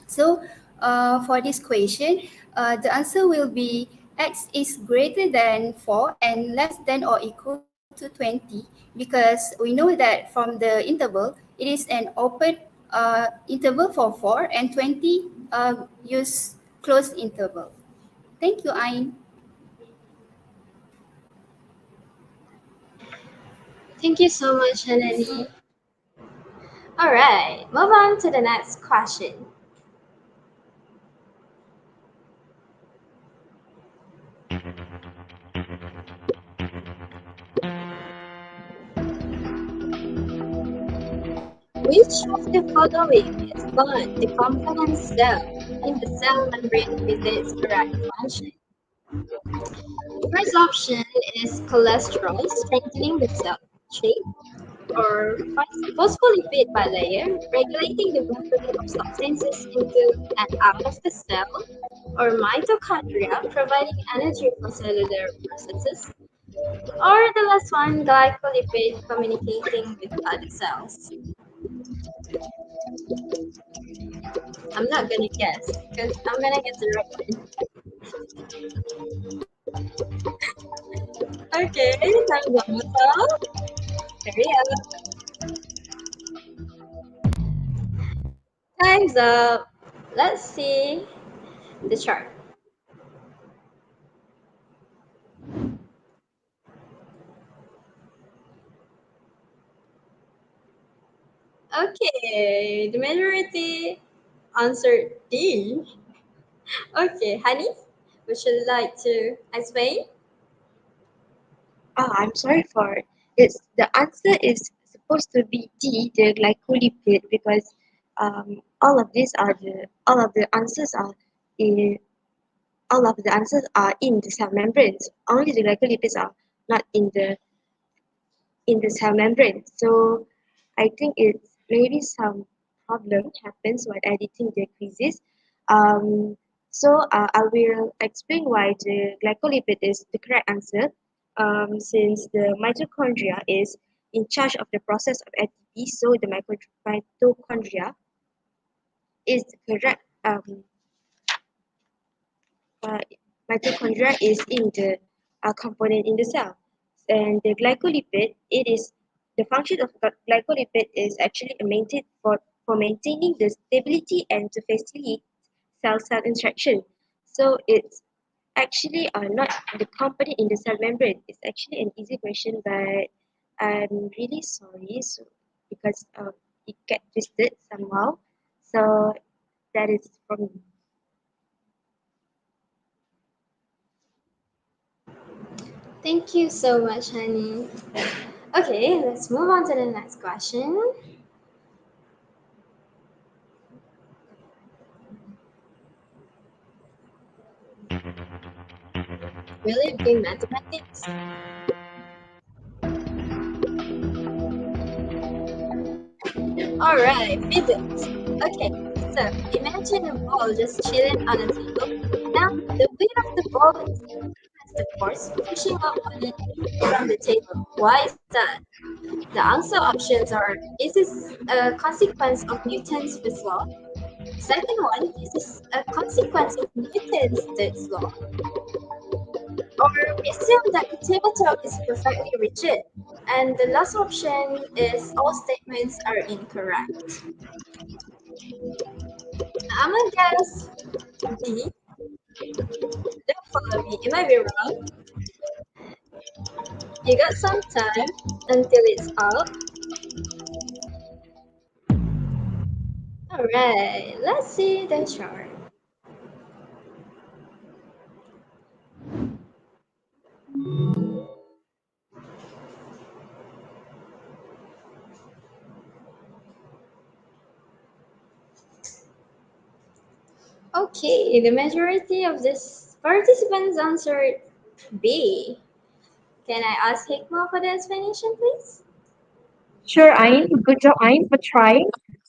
So for this question, the answer will be x is greater than 4 and less than or equal to 20 because we know that from the interval, it is an open interval for 4 and 20 use closed interval. Thank you, Ain. Thank you so much, Hanani. All right, move on to the next question. Which of the following is not the component cell in the cell membrane with its correct function? The first option is cholesterol strengthening the cell shape, or phospholipid bilayer regulating the movement of substances into and out of the cell, or mitochondria providing energy for cellular processes, or the last one, glycolipid communicating with other cells. I'm not gonna guess because I'm gonna get the right one. Okay, time's up. Hurry up. Time's up. Let's see the chart. Okay, the majority answered D. Okay, Honey, would you like to explain? Oh, I'm sorry for it. It's the answer is supposed to be D, the glycolipid, because all of the answers are in all of the answers are in the cell membranes. Only the glycolipids are not in the cell membrane. So I think it's maybe some problem happens while editing the quizzes. Um, I will explain why the glycolipid is the correct answer. Since the mitochondria is in charge of the process of ATP, so the mitochondria is the correct uh, mitochondria is in the component in the cell. And the glycolipid, it is the function of glycolipid is actually for maintaining the stability and to facilitate cell-cell interaction. So it's actually not the component in the cell membrane. It's actually an easy question, but I'm really sorry because it get twisted somehow. So that is from me. Thank you so much, Honey. Okay, let's move on to the next question. Will it be mathematics? Alright, physics. Okay, so imagine a ball just chilling on a table. Now, the weight of the ball is the force pushing up on it from the table. Why is that? The answer options are: is this a consequence of Newton's first law? Second one, is this a consequence of Newton's third law? Or we assume that the tabletop is perfectly rigid. And the last option is all statements are incorrect. I'm gonna guess B. Don't follow me, it might be wrong. You got some time until it's out. Alright, let's see the chart. Okay, the majority of these participants answered B. Can I ask Hikma for the explanation, please? Sure, Ayn. Good job, Ayn, for trying.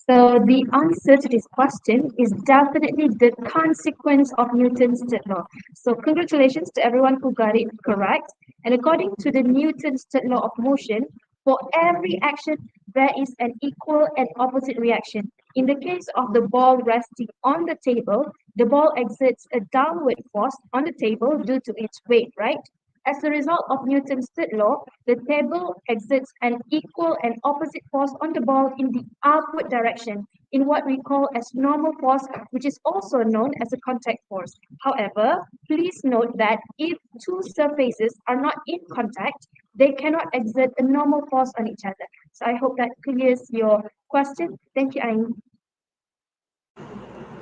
So the answer to this question is definitely the consequence of Newton's third law. So congratulations to everyone who got it correct. And according to the Newton's third law of motion, for every action, there is an equal and opposite reaction. In the case of the ball resting on the table, the ball exerts a downward force on the table due to its weight, right? As a result of Newton's third law, the table exerts an equal and opposite force on the ball in the upward direction, in what we call as normal force, which is also known as a contact force. However, please note that if two surfaces are not in contact, they cannot exert a normal force on each other. So I hope that clears your question. Thank you, Ain.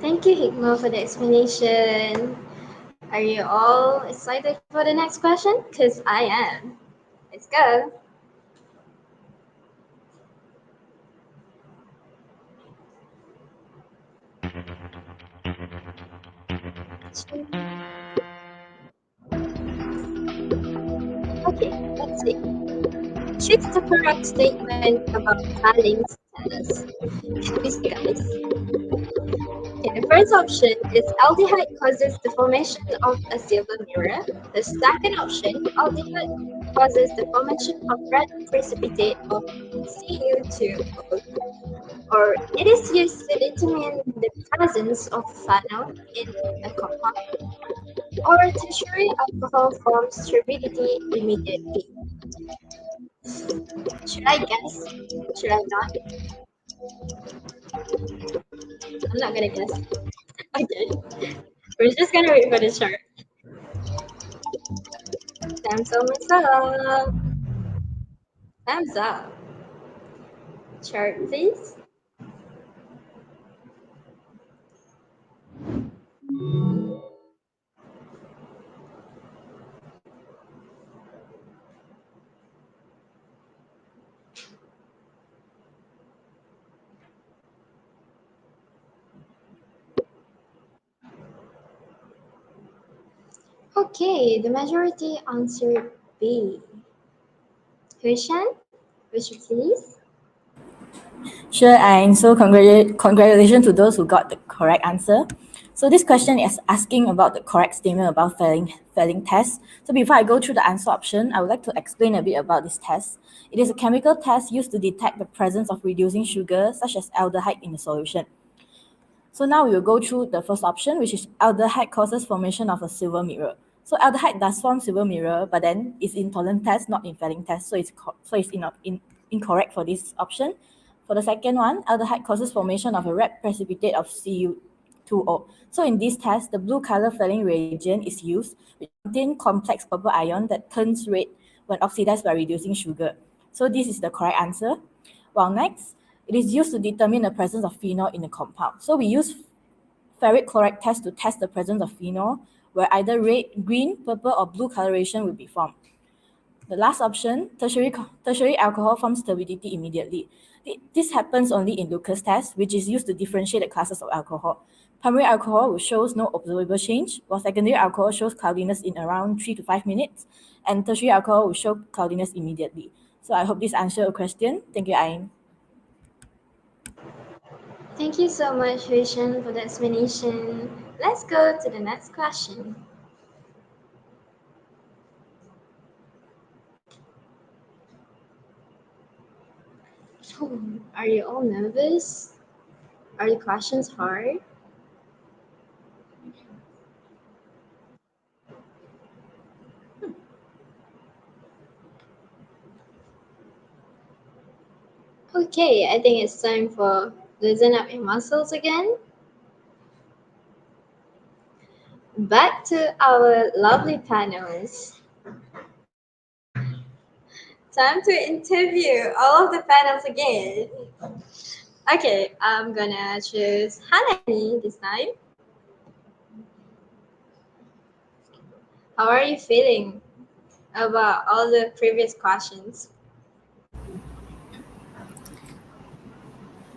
Thank you, Hikma, for the explanation. Are you all excited for the next question? Because I am. Let's go. Okay, let's see. Choose the correct statement about Darling's tennis. Quiz, guys. Okay, the first option is aldehyde causes the formation of a silver mirror. The second option, aldehyde causes the formation of red precipitate of Cu2O. Or it is used to determine the presence of phenol in a compound. Or tertiary alcohol forms turbidity immediately. Should I guess? Should I not? I'm not gonna guess. Okay. We're just gonna wait for the chart. Time's almost up. Time's up. Chart, please. Okay, the majority answered B. Hushan, would you please? Sure, and so congratulations to those who got the correct answer. So this question is asking about the correct statement about failing tests. So before I go through the answer option, I would like to explain a bit about this test. It is a chemical test used to detect the presence of reducing sugar, such as aldehyde in the solution. So now we will go through the first option, which is aldehyde causes formation of a silver mirror. So aldehyde does form silver mirror, but then it's in tolerant test, not in failing test. So it's incorrect for this option. For the second one, aldehyde causes formation of a red precipitate of Cu2O. So in this test, the blue color failing reagent is used, which contains complex purple ion that turns red when oxidized by reducing sugar. So this is the correct answer. While next, it is used to determine the presence of phenol in the compound. So we use ferric chloride test to test the presence of phenol, where either red, green, purple, or blue coloration will be formed. The last option, tertiary alcohol forms turbidity immediately. This happens only in Lucas test, which is used to differentiate the classes of alcohol. Primary alcohol shows no observable change, while secondary alcohol shows cloudiness in around 3 to 5 minutes, and tertiary alcohol will show cloudiness immediately. So I hope this answered your question. Thank you, Ayn. Thank you so much, Hushan, for the explanation. Let's go to the next question. Are you all nervous? Are the questions hard? Okay, I think it's time for loosen up your muscles again. Back to our lovely panels. Time to interview all of the panels again. Okay, I'm gonna choose Hanani this time. How are you feeling about all the previous questions?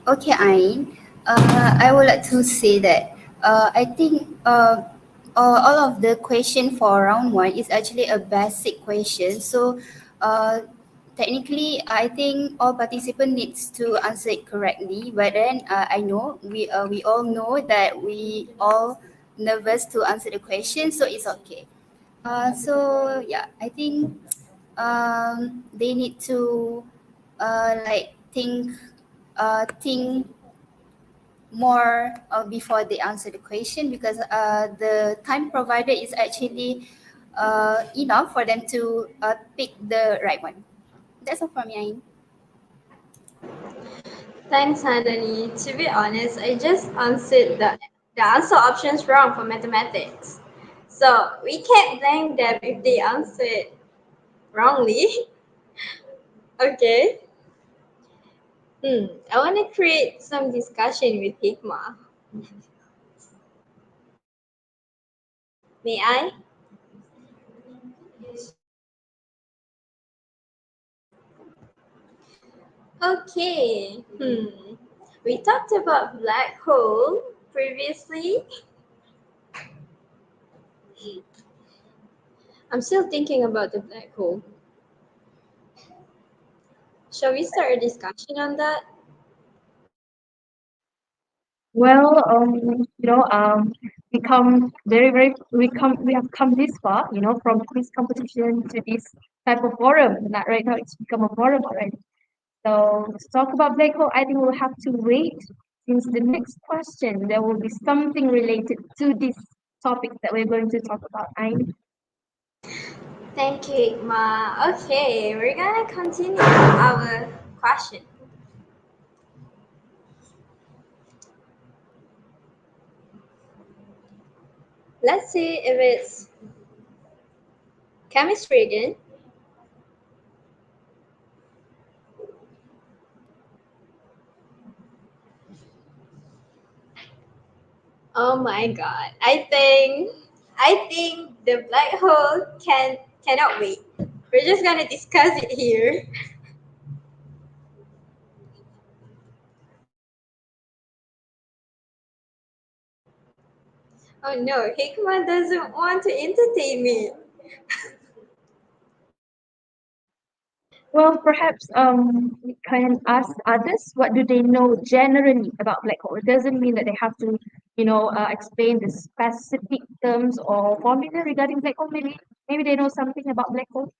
Okay, Ain. I would like to say that I think all of the question for round one is actually a basic question. So technically, I think all participants needs to answer it correctly. But then I know we all know that we all nervous to answer the question, so it's okay. So yeah, I think they need to like think more before they answer the question, because the time provided is actually enough for them to pick the right one. That's all from me, Ain. Thanks, Hanani. To be honest, I just answered the answer options wrong for mathematics. So we can't blame them if they answered wrongly. Okay. I want to create some discussion with Hikmah. May I? Okay. We talked about black hole previously. I'm still thinking about the black hole. Shall we start a discussion on that? Well, we come we have come this far, from quiz competition to this type of forum. Not right now, it's become a forum already. So to talk about black hole, I think we'll have to wait since the next question there will be something related to this topic that we're going to talk about. Thank you, Hikmah. Okay, we're gonna continue our question. Let's see if it's chemistry again. Oh my god. I think the black hole cannot wait. We're just gonna discuss it here. Oh no, Hikmah doesn't want to entertain me. Well, perhaps we can ask others what do they know generally about black hole. It doesn't mean that they have to, explain the specific terms or formula regarding black hole. Maybe they know something about black hole.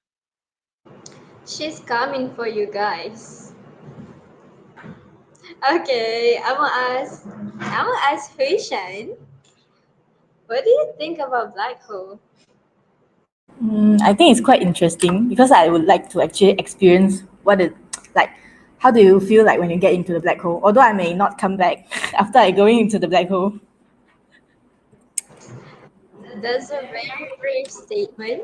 She's coming for you guys. Okay, I'm gonna ask Huishan. What do you think about black hole? I think it's quite interesting because I would like to actually experience what it like. How do you feel like when you get into the black hole? Although I may not come back after I going into the black hole. That's a very brave statement.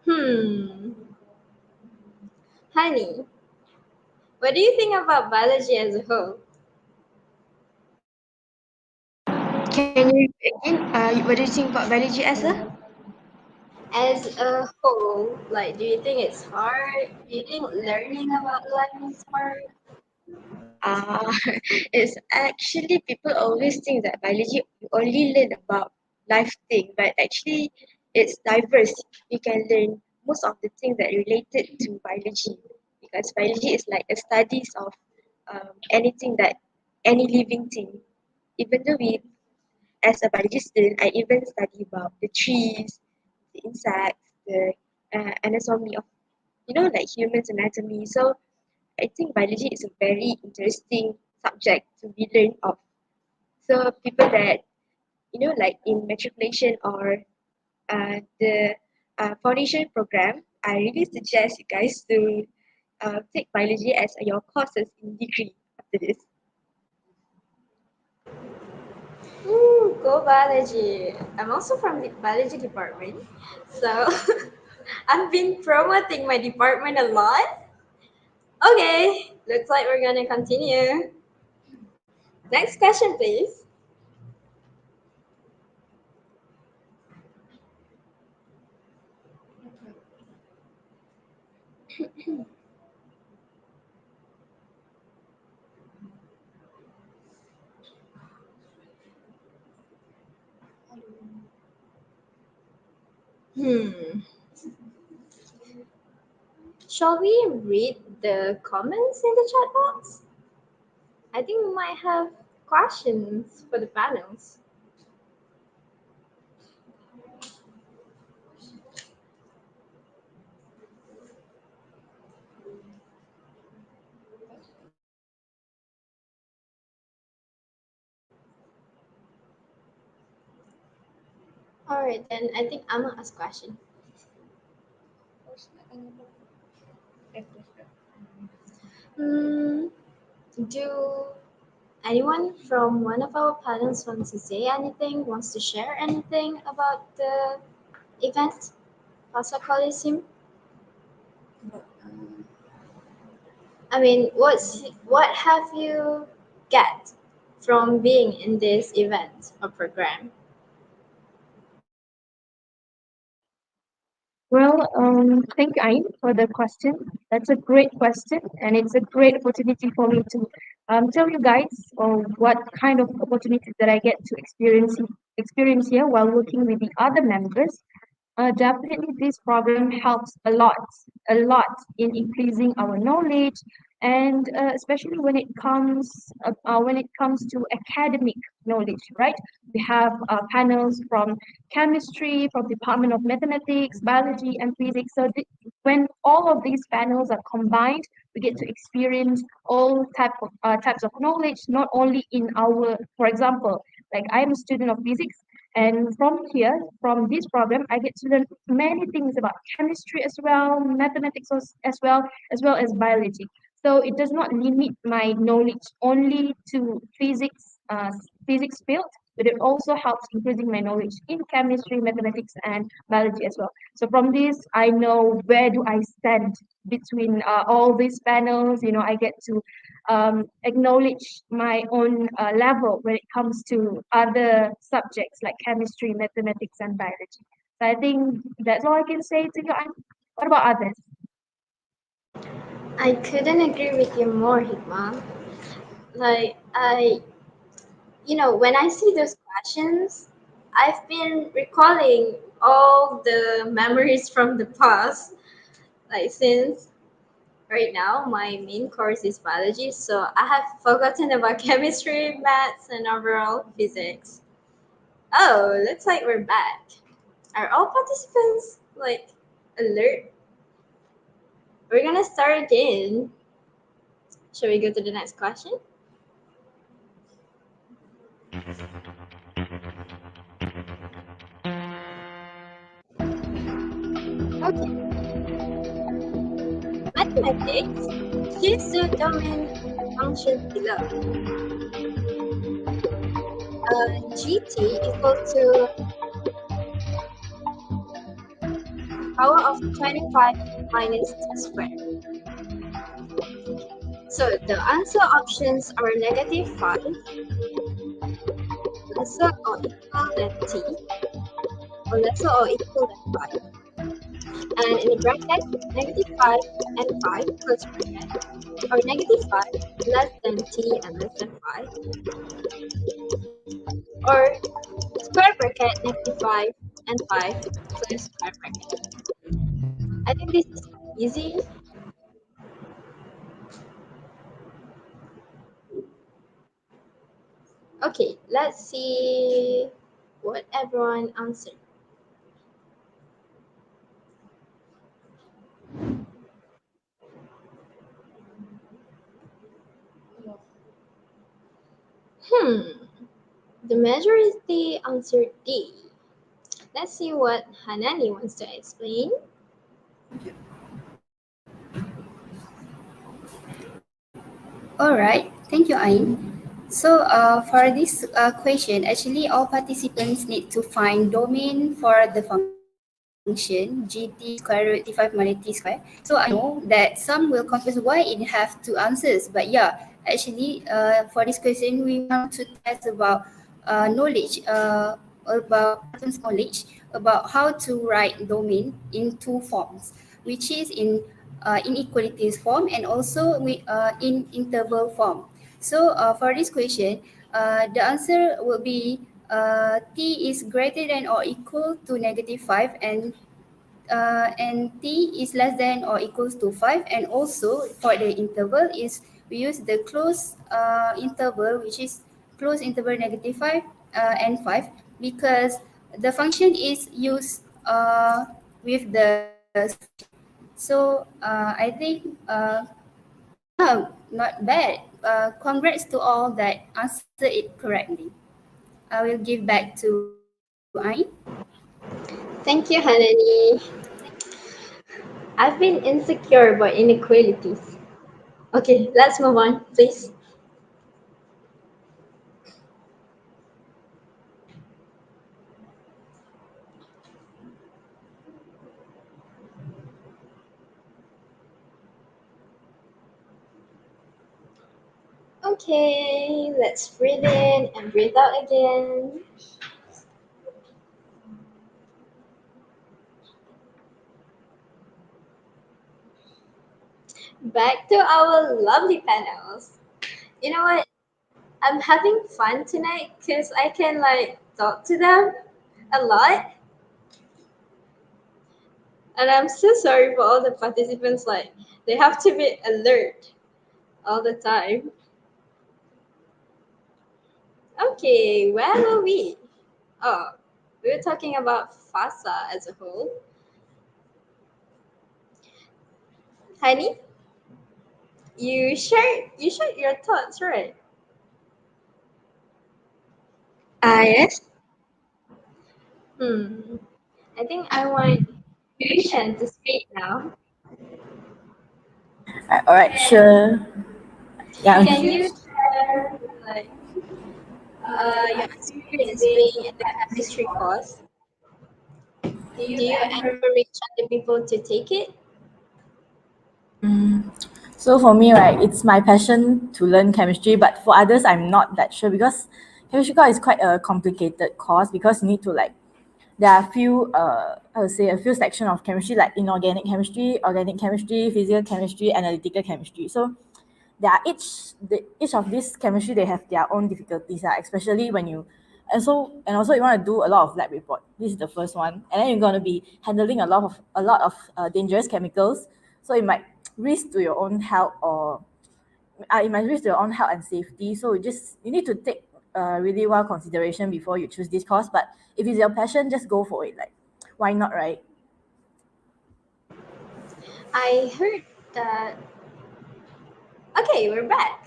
Hmm. Honey, what do you think about biology as a whole? Can you again? What do you think about biology as a? As a whole, like, do you think it's hard? Do you think learning about life is hard? Uh, it's actually people always think that biology you only learn about life thing, but actually it's diverse. You can learn most of the things that related to biology because biology is like a studies of anything that any living thing. Even though we, as a biology student, I even study about the trees, the insects, the anatomy of like humans anatomy. So I think biology is a very interesting subject to be learned of. So people that like in matriculation or the foundation program, I really suggest you guys to take biology as your courses in degree after this. Ooh, go biology. I'm also from the biology department, so I've been promoting my department a lot. Okay, looks like we're gonna continue. Next question, please. Hmm. Shall we read the comments in the chat box? I think we might have questions for the panels. All right, then I think I'm gonna ask question. Hmm. Do anyone from one of our panels wants to say anything? Wants to share anything about the event, FaSSA Coliseum? I mean, what have you get from being in this event or program? Well, thank you, Ain, for the question. That's a great question, and it's a great opportunity for me to tell you guys what kind of opportunities that I get to experience here while working with the other members. Definitely, this program helps a lot in increasing our knowledge, and especially when it comes to academic knowledge, right? We have panels from chemistry, from Department of Mathematics, Biology, and Physics. So when all of these panels are combined, we get to experience all types of knowledge, not only in our, for example, like I'm a student of physics. And from here, from this program, I get to learn many things about chemistry as well, mathematics as well as biology. So it does not limit my knowledge only to physics field, but it also helps increasing my knowledge in chemistry, mathematics, and biology as well. So from this, I know where do I stand between all these panels. I get to acknowledge my own level when it comes to other subjects like chemistry, mathematics, and biology. So I think that's all I can say to you. What about others? I couldn't agree with you more, Hikmah. Like when I see those questions, I've been recalling all the memories from the past. Like since right now my main course is biology, so I have forgotten about chemistry, maths, and overall physics. Oh, looks like we're back. Are all participants like alert? We're gonna start again. Shall we go to the next question? Okay. Mathematics. Choose the domain of the function below. GT equals to power of 25 minus t squared. So the answer options are -5, lesser or equal than t, or lesser or equal than 5. And in the bracket, -5 and 5 close bracket, or -5 less than t and less than 5, or square bracket -5 and 5 close square bracket. I think this is easy. Okay, let's see what everyone answered. The majority answered D. Let's see what Hanani wants to explain. Alright, thank you, Ain. So for this question, actually all participants need to find domain for the function gt square root 35 minus t square. So I know that some will confuse why it have two answers, but yeah, actually for this question we want to test about knowledge about knowledge about how to write domain in two forms, which is in inequalities form and also in interval form. So for this question, the answer will be t is greater than or equal to -5 and t is less than or equals to 5. And also for the interval is we use the closed interval, which is closed interval -5 and 5, because the function is used with the so I think yeah, not bad. Congrats to all that answer it correctly. I will give back to Ain. Thank you, Hanani. I've been insecure about inequalities. Okay, let's move on, please. Okay, let's breathe in and breathe out again. Back to our lovely panels. You know what? I'm having fun tonight because I can like talk to them a lot. And I'm so sorry for all the participants, like they have to be alert all the time. Okay, where were we? Oh, we were talking about FASSA as a whole. Honey, you shared your thoughts, right? Yes. I think I want Yushan to speak now. All right, sure. Yeah. Can you share like your experience being in the chemistry course? Do you encourage other people to take it? So for me, right, it's my passion to learn chemistry, but for others, I'm not that sure because chemistry course is quite a complicated course because you need to like, there are a few, I would say a few sections of chemistry like inorganic chemistry, organic chemistry, physical chemistry, analytical chemistry. So there are each of these chemistry, they have their own difficulties, especially when you and also you want to do a lot of lab report. This is the first one, and then you're going to be handling a lot of dangerous chemicals, so it might risk to your own health, or it might risk to your own health and safety. So you need to take really well consideration before you choose this course. But if it's your passion, just go for it. Like, why not, right? I heard that. Okay, we're back.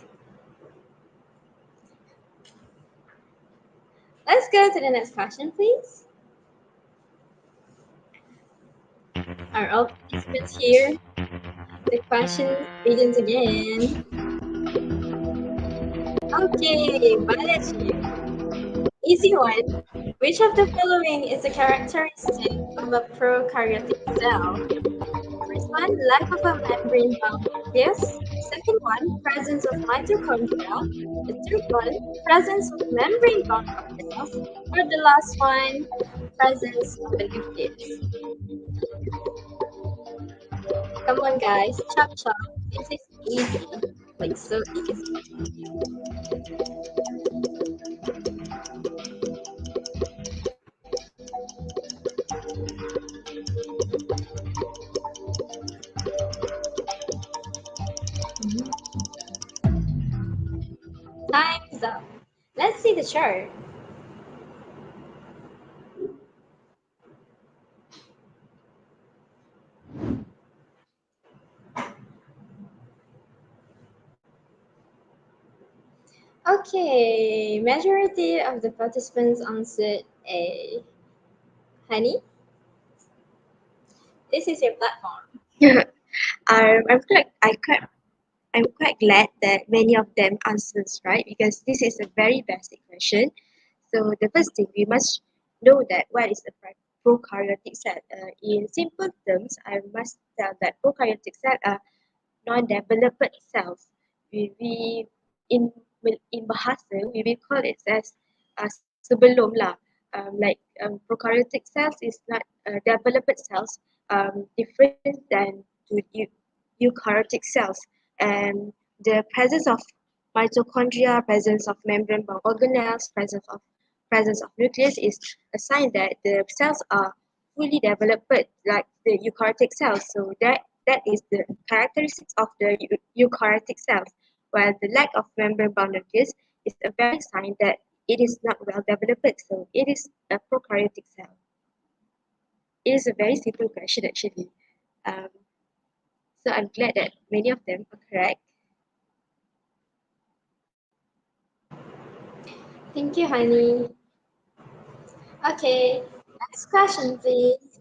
Let's go to the next question, please. Are all participants here? The question begins again. Okay, biology. Easy one. Which of the following is a characteristic of a prokaryotic cell? First one, lack of a membrane-bound nucleus. Second one, presence of mitochondria. The third one, presence of membrane-bound organelles. Or the last one, presence of a nucleus. Come on, guys, chop chop. This is easy, like so easy. Time's up. Let's see the chart. Okay, majority of the participants answered A. Honey, this is your platform. I'm quite glad that many of them answers right, because this is a very basic question. So the first thing we must know that what is a prokaryotic cell. In simple terms, I must tell that prokaryotic cells are non-developed cells. We in in bahasa we will call it as sebelum lah. Prokaryotic cells is not developed cells, different than to eukaryotic cells, and the presence of mitochondria, presence of membrane-bound organelles, presence of nucleus is a sign that the cells are fully developed like the eukaryotic cells. So that is the characteristics of the eukaryotic cells, while the lack of membrane-bound nucleus is a very sign that it is not well developed. So it is a prokaryotic cell. It is a very simple question actually. So I'm glad that many of them are correct. Thank you, honey. Okay, next question, please.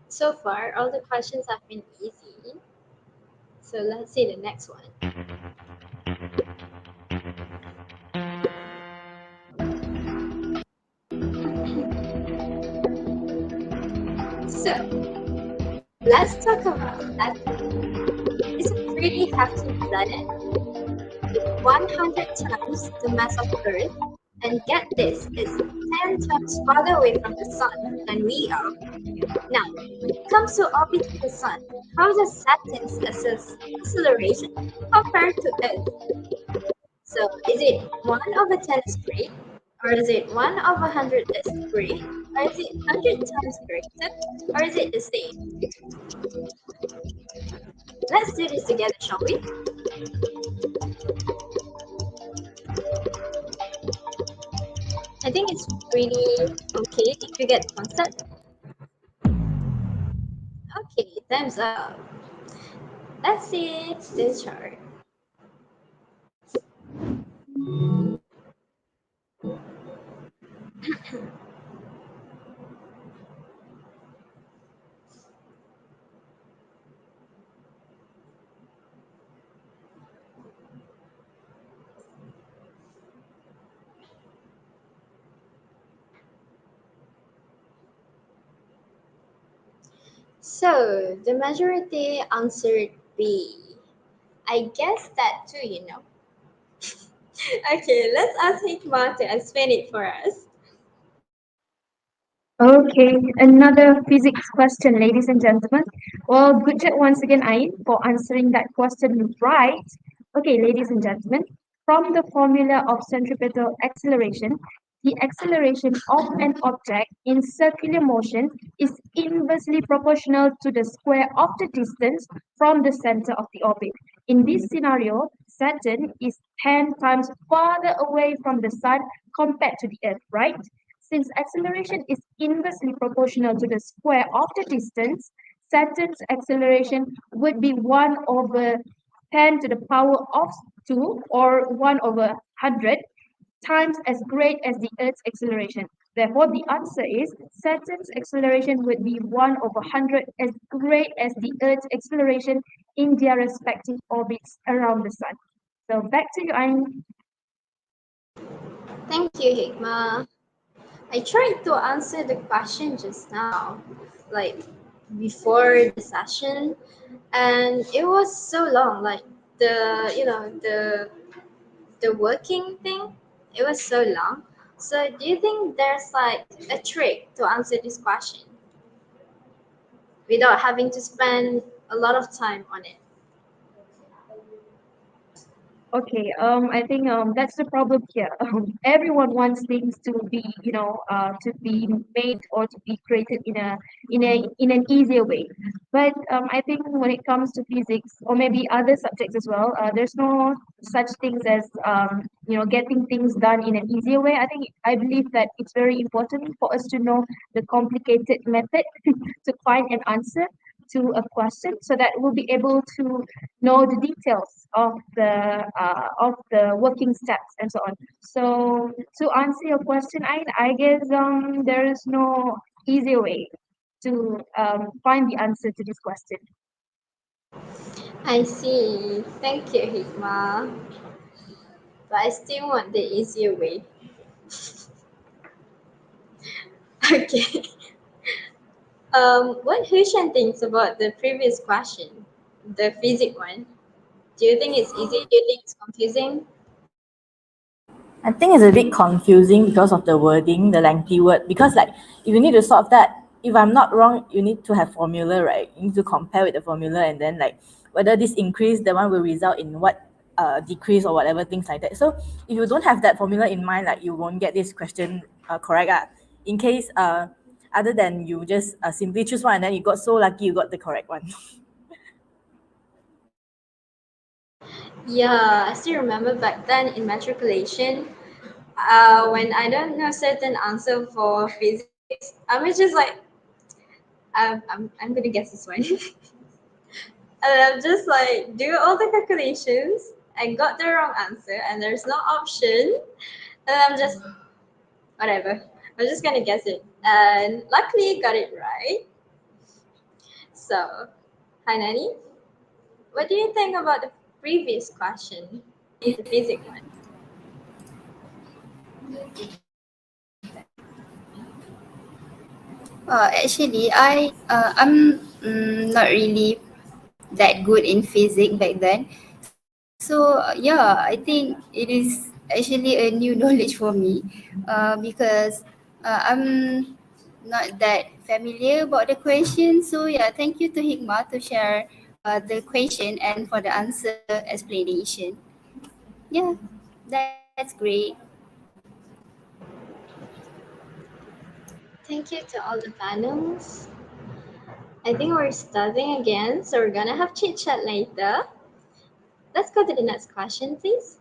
So far, all the questions have been easy. So let's see the next one. So, let's talk about Saturn. It's a pretty hefty planet with 100 times the mass of Earth, and get this, it's 10 times farther away from the Sun than we are. Now, when it comes to orbiting the Sun, how does Saturn's acceleration compare to Earth? So, is it 1 over 10 is great? Or is it 1 over 100 is great? Or is it 100 times greater? Or is it the same? Let's do this together, shall we? I think it's pretty okay if you get the concept. Okay, time's up. Let's see this chart. So, the majority answered B. I guess that too, you know. Okay, let's ask Hikmah to explain it for us. Okay, another physics question, ladies and gentlemen. Well, good job once again, Ain, for answering that question right. Okay, ladies and gentlemen, from the formula of centripetal acceleration, the acceleration of an object in circular motion is inversely proportional to the square of the distance from the center of the orbit. In this scenario, Saturn is 10 times farther away from the Sun compared to the Earth, right? Since acceleration is inversely proportional to the square of the distance, Saturn's acceleration would be 1 over 10 to the power of 2 or 1 over 100 times as great as the Earth's acceleration. Therefore, the answer is Saturn's acceleration would be 1 over 100 as great as the Earth's acceleration in their respective orbits around the Sun. So back to you, Ain. Thank you, Hikmah. I tried to answer the question just now, like before the session, and it was so long. Like the working thing, it was so long. So do you think there's like a trick to answer this question without having to spend a lot of time on it? Okay, I think that's the problem here. Everyone wants things to be, to be made or to be created in an easier way. But I think when it comes to physics or maybe other subjects as well, there's no such things as getting things done in an easier way. I believe that it's very important for us to know the complicated method to find an answer to a question, so that we'll be able to know the details of the working steps and so on. So to answer your question, I guess there is no easy way to find the answer to this question. I see. Thank you, Hikmah. But I still want the easier way. Okay. What Hushan thinks about the previous question, the physics one? Do you think it's easy? Do you think it's confusing? I think it's a bit confusing because of the wording, the lengthy word. Because like, if you need to solve that, if I'm not wrong, you need to have formula, right? You need to compare with the formula, and then like whether this increase, the one will result in what decrease or whatever, things like that. So if you don't have that formula in mind, like you won't get this question correct. In case other than you just simply choose one and then you got so lucky you got the correct one. Yeah, I still remember back then in matriculation, when I don't know certain answer for physics, I was just like, I'm gonna guess this one. And I'm just like, do all the calculations and got the wrong answer, and there's no option. And I'm just, whatever. I'm just gonna guess it. And luckily got it right. So, Hanani, what do you think about the previous question, the physics one? Actually, I'm not really that good in physics back then. So yeah, I think it is actually a new knowledge for me, because I'm not that familiar about the question. So yeah, thank you to Hikmah to share the question and for the answer explanation. Yeah, that's great. Thank you to all the panels. I think we're starting again, so we're gonna have chit chat later. Let's go to the next question, please.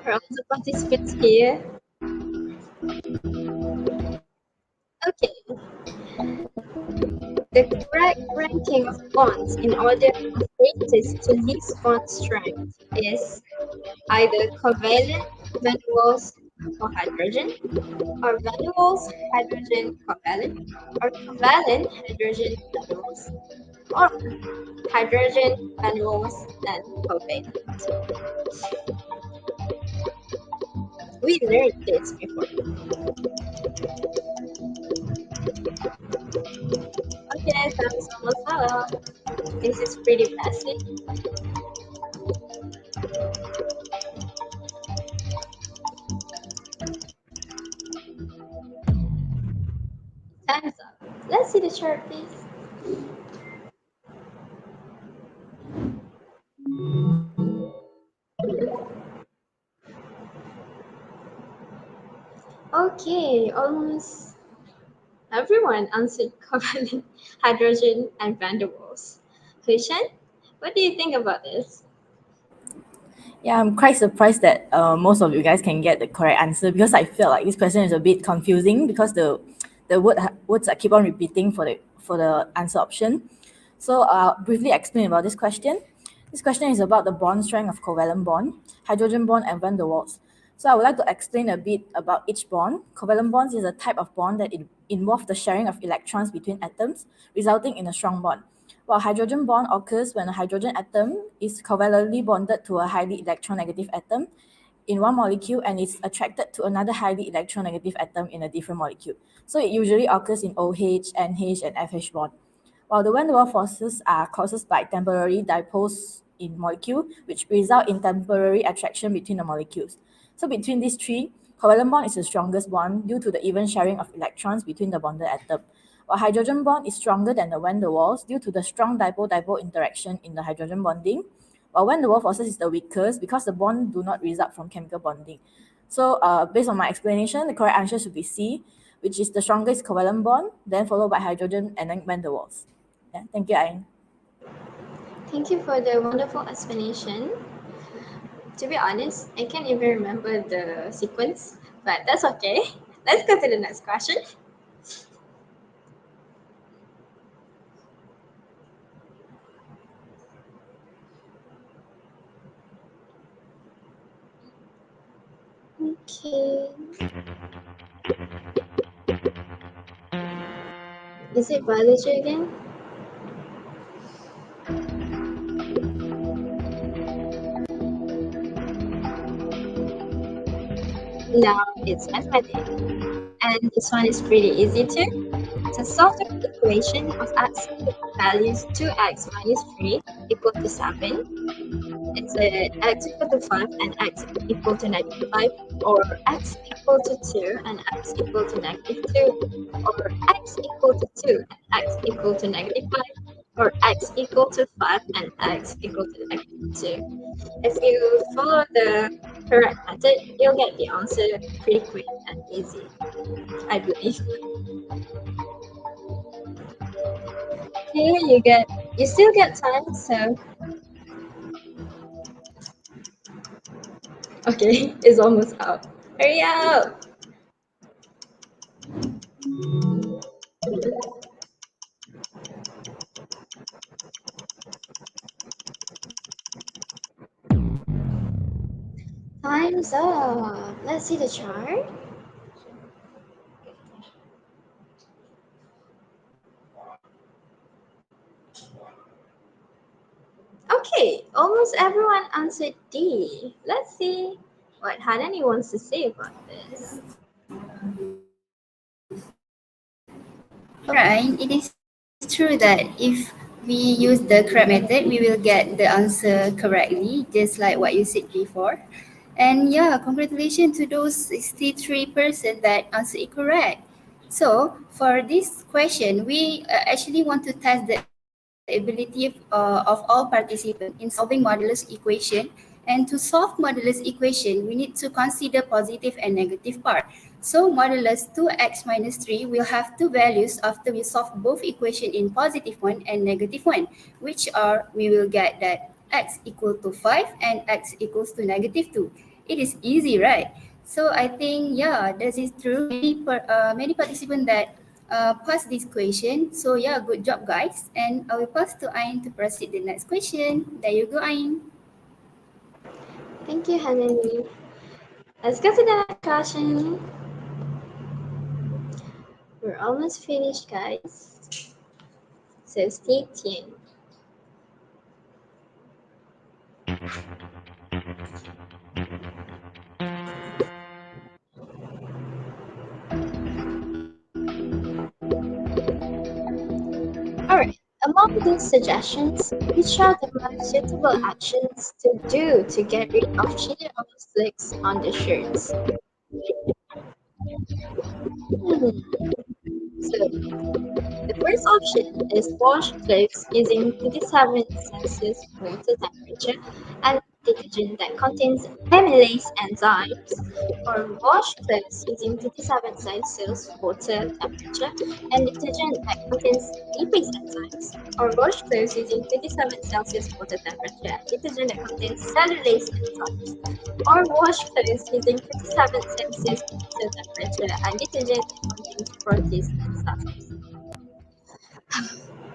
For all the participants here. Okay. The correct ranking of bonds in order of greatest to least bond strength is either covalent van der Waals for hydrogen, or van der Waals hydrogen covalent, or covalent hydrogen van der Waals, or hydrogen van der Waals and covalent. We learned this before. Okay, time is almost up. This is pretty messy. share, please? Okay, almost everyone answered covalent hydrogen and van der Waals. Hushan, what do you think about this? Yeah, I'm quite surprised that most of you guys can get the correct answer because I felt like this question is a bit confusing because words I keep on repeating for the answer option. So I'll briefly explain about this question. This question is about the bond strength of covalent bond, hydrogen bond, and van der Waals. So I would like to explain a bit about each bond. Covalent bonds is a type of bond that involve the sharing of electrons between atoms, resulting in a strong bond. While hydrogen bond occurs when a hydrogen atom is covalently bonded to a highly electronegative atom in one molecule and is attracted to another highly electronegative atom in a different molecule. So it usually occurs in OH, NH, and FH bond. While the van der Waals forces are caused by temporary dipoles in molecule, which result in temporary attraction between the molecules. So between these three, covalent bond is the strongest bond due to the even sharing of electrons between the bonded atom. While hydrogen bond is stronger than the van der Waals due to the strong dipole-dipole interaction in the hydrogen bonding, while van der Waals forces is the weakest because the bond do not result from chemical bonding. So based on my explanation, the correct answer should be C, which is the strongest covalent bond, then followed by hydrogen and then van der Waals. Yeah, thank you, Ayn. Thank you for the wonderful explanation. To be honest, I can't even remember the sequence, but that's okay. Let's go to the next question. Okay. Is it biology again? Now it's mathematics. And this one is pretty easy too. To solve the equation of x values 2x minus 3 equal to 7, it's x equal to 5 and x equal to negative 5, or x equal to 2 and x equal to negative 2, or x equal to 2 and x equal to negative 5, or x equal to 5 and x equal to negative 2. If you follow the correct method, you'll get the answer pretty quick and easy, I believe. Okay, you still get time, so okay, it's almost up. Hurry up! Time's up. Let's see the chart. Okay, almost everyone answered D. Let's see what Hanani wants to say about this. Alright, it is true that if we use the correct method, we will get the answer correctly, just like what you said before. And yeah, congratulations to those 63% that answered it correct. So for this question, we actually want to test the ability of all participants in solving modulus equation. And to solve modulus equation, we need to consider positive and negative part. So modulus 2x minus 3 will have two values after we solve both equation in positive 1 and negative 1, which are, we will get that x equal to 5 and x equals to negative 2. It is easy, right? So I think, yeah, this is true. Many participants that pass this question. So yeah, good job guys. And I will pass to Ain to proceed the next question. There you go, Ain. Thank you, Hanani. Let's go to the next question. We're almost finished, guys. So stay tuned. Alright, among these suggestions, which are the most suitable actions to do to get rid of cheated flicks on the shirts? So the first option is wash clothes using 27 Celsius water temperature and detergent that contains amylase enzymes, or wash clothes using 27 Celsius water temperature and detergent that contains lipase enzymes, or wash clothes using 27 Celsius water temperature and detergent that contains cellulase enzymes, or wash clothes using 57 Celsius water temperature and detergent that contains protease enzymes.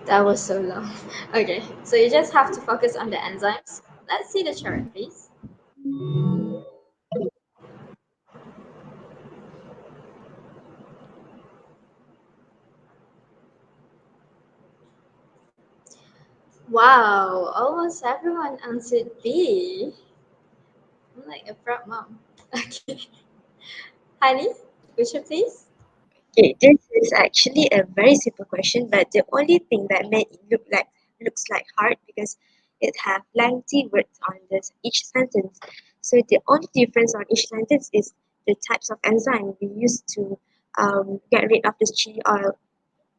That was so long. Okay, so you just have to focus on the enzymes. Let's see the chart, please. Wow, almost everyone answered B. I'm like a proud mom. Okay. Honey, would you please? Okay, this is actually a very simple question, but the only thing that made it looks like hard because it have lengthy words on each sentence. So the only difference on each sentence is the types of enzyme we use to get rid of the chili oil,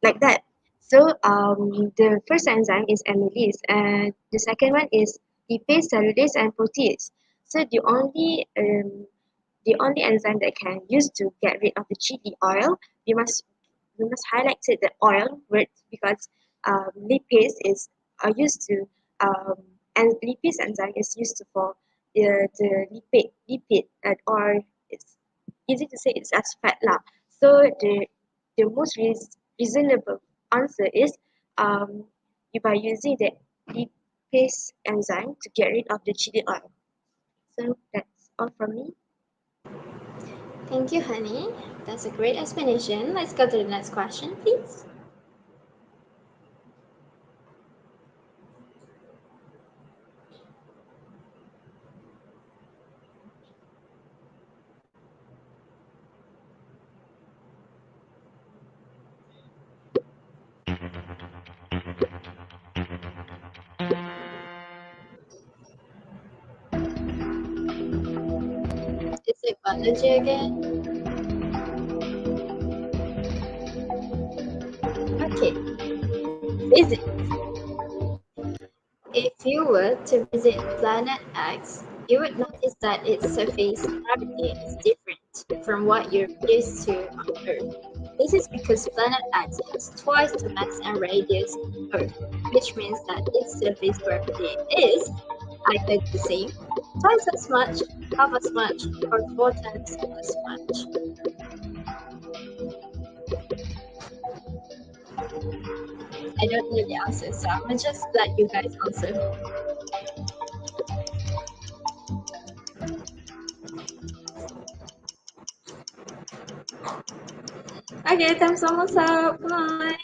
like that. So the first enzyme is amylase, and the second one is lipase, cellulase, and protease. So the only enzyme that can use to get rid of the chili oil, we must highlight it the oil word because lipase is used to and lipase enzyme is used to for the lipid or it's easy to say it's as fat lah. So the most reasonable answer is by using the lipase enzyme to get rid of the chili oil. So that's all from me. Thank you, honey. That's a great explanation. Let's go to the next question, please. Is it biology again? Okay, physics. If you were to visit planet X, you would notice that its surface gravity is different from what you're used to on Earth. This is because planet X has twice the mass and radius of Earth, which means that its surface gravity is either the same, twice as much, half as much, or 4 times as much. I don't know the answer, so I'm gonna just let you guys answer. Okay, time's almost up. Come on.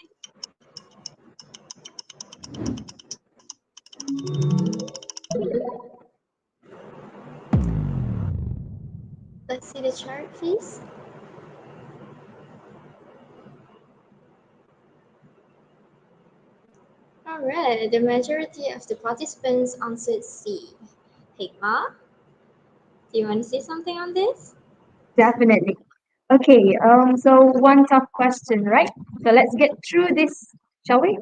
Let's see the chart, please. Alright, the majority of the participants answered C. Hikmah, do you want to say something on this? Definitely. Okay, so one tough question, right? So let's get through this, shall we?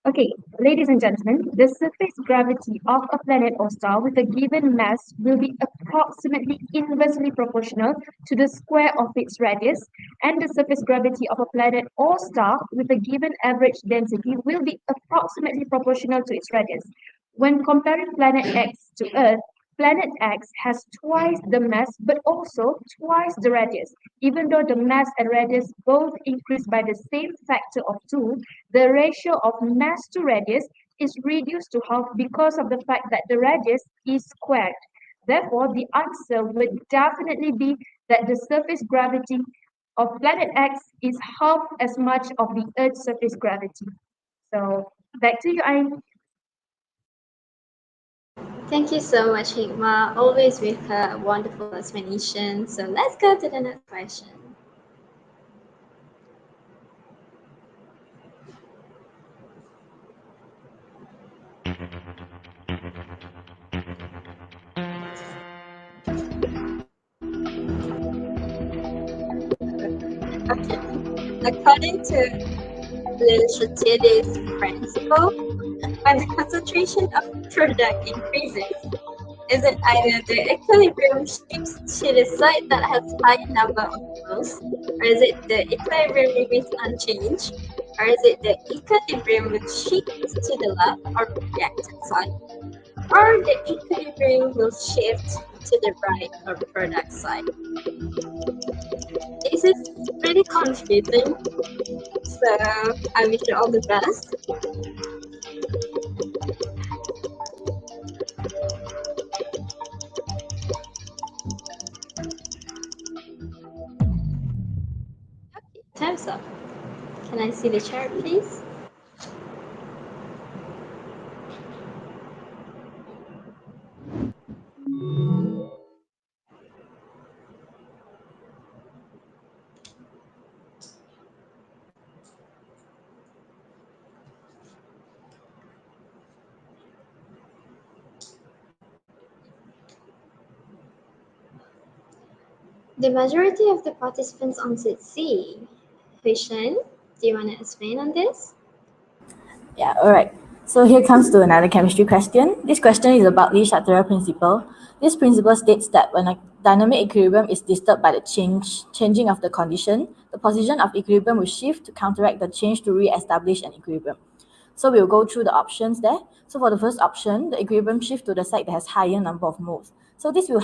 Okay, ladies and gentlemen, the surface gravity of a planet or star with a given mass will be approximately inversely proportional to the square of its radius, and the surface gravity of a planet or star with a given average density will be approximately proportional to its radius. When comparing planet X to Earth, planet X has twice the mass but also twice the radius. Even though the mass and radius both increase by the same factor of 2, the ratio of mass to radius is reduced to half because of the fact that the radius is squared. Therefore, the answer would definitely be that the surface gravity of planet X is half as much of the Earth's surface gravity. So, back to you, Ayn. Thank you so much, Hikmah, always with her wonderful explanation. So let's go to the next question. Okay, according to Lilshatides principle, when the concentration of product increases, is it either the equilibrium shifts to the side that has high number of moles, or is it the equilibrium remains unchanged, or is it the equilibrium will shift to the left or reactant side, or the equilibrium will shift to the right or product side? This is pretty confusing, so I wish you all the best. Time's up. Can I see the chart, please? The majority of the participants answered C. Hushan, do you want to explain on this? Yeah, alright. So here comes to another chemistry question. This question is about the Schachter principle. This principle states that when a dynamic equilibrium is disturbed by the changing of the condition, the position of equilibrium will shift to counteract the change to re-establish an equilibrium. So we'll go through the options there. So for the first option, the equilibrium shift to the side that has higher number of moles. So this will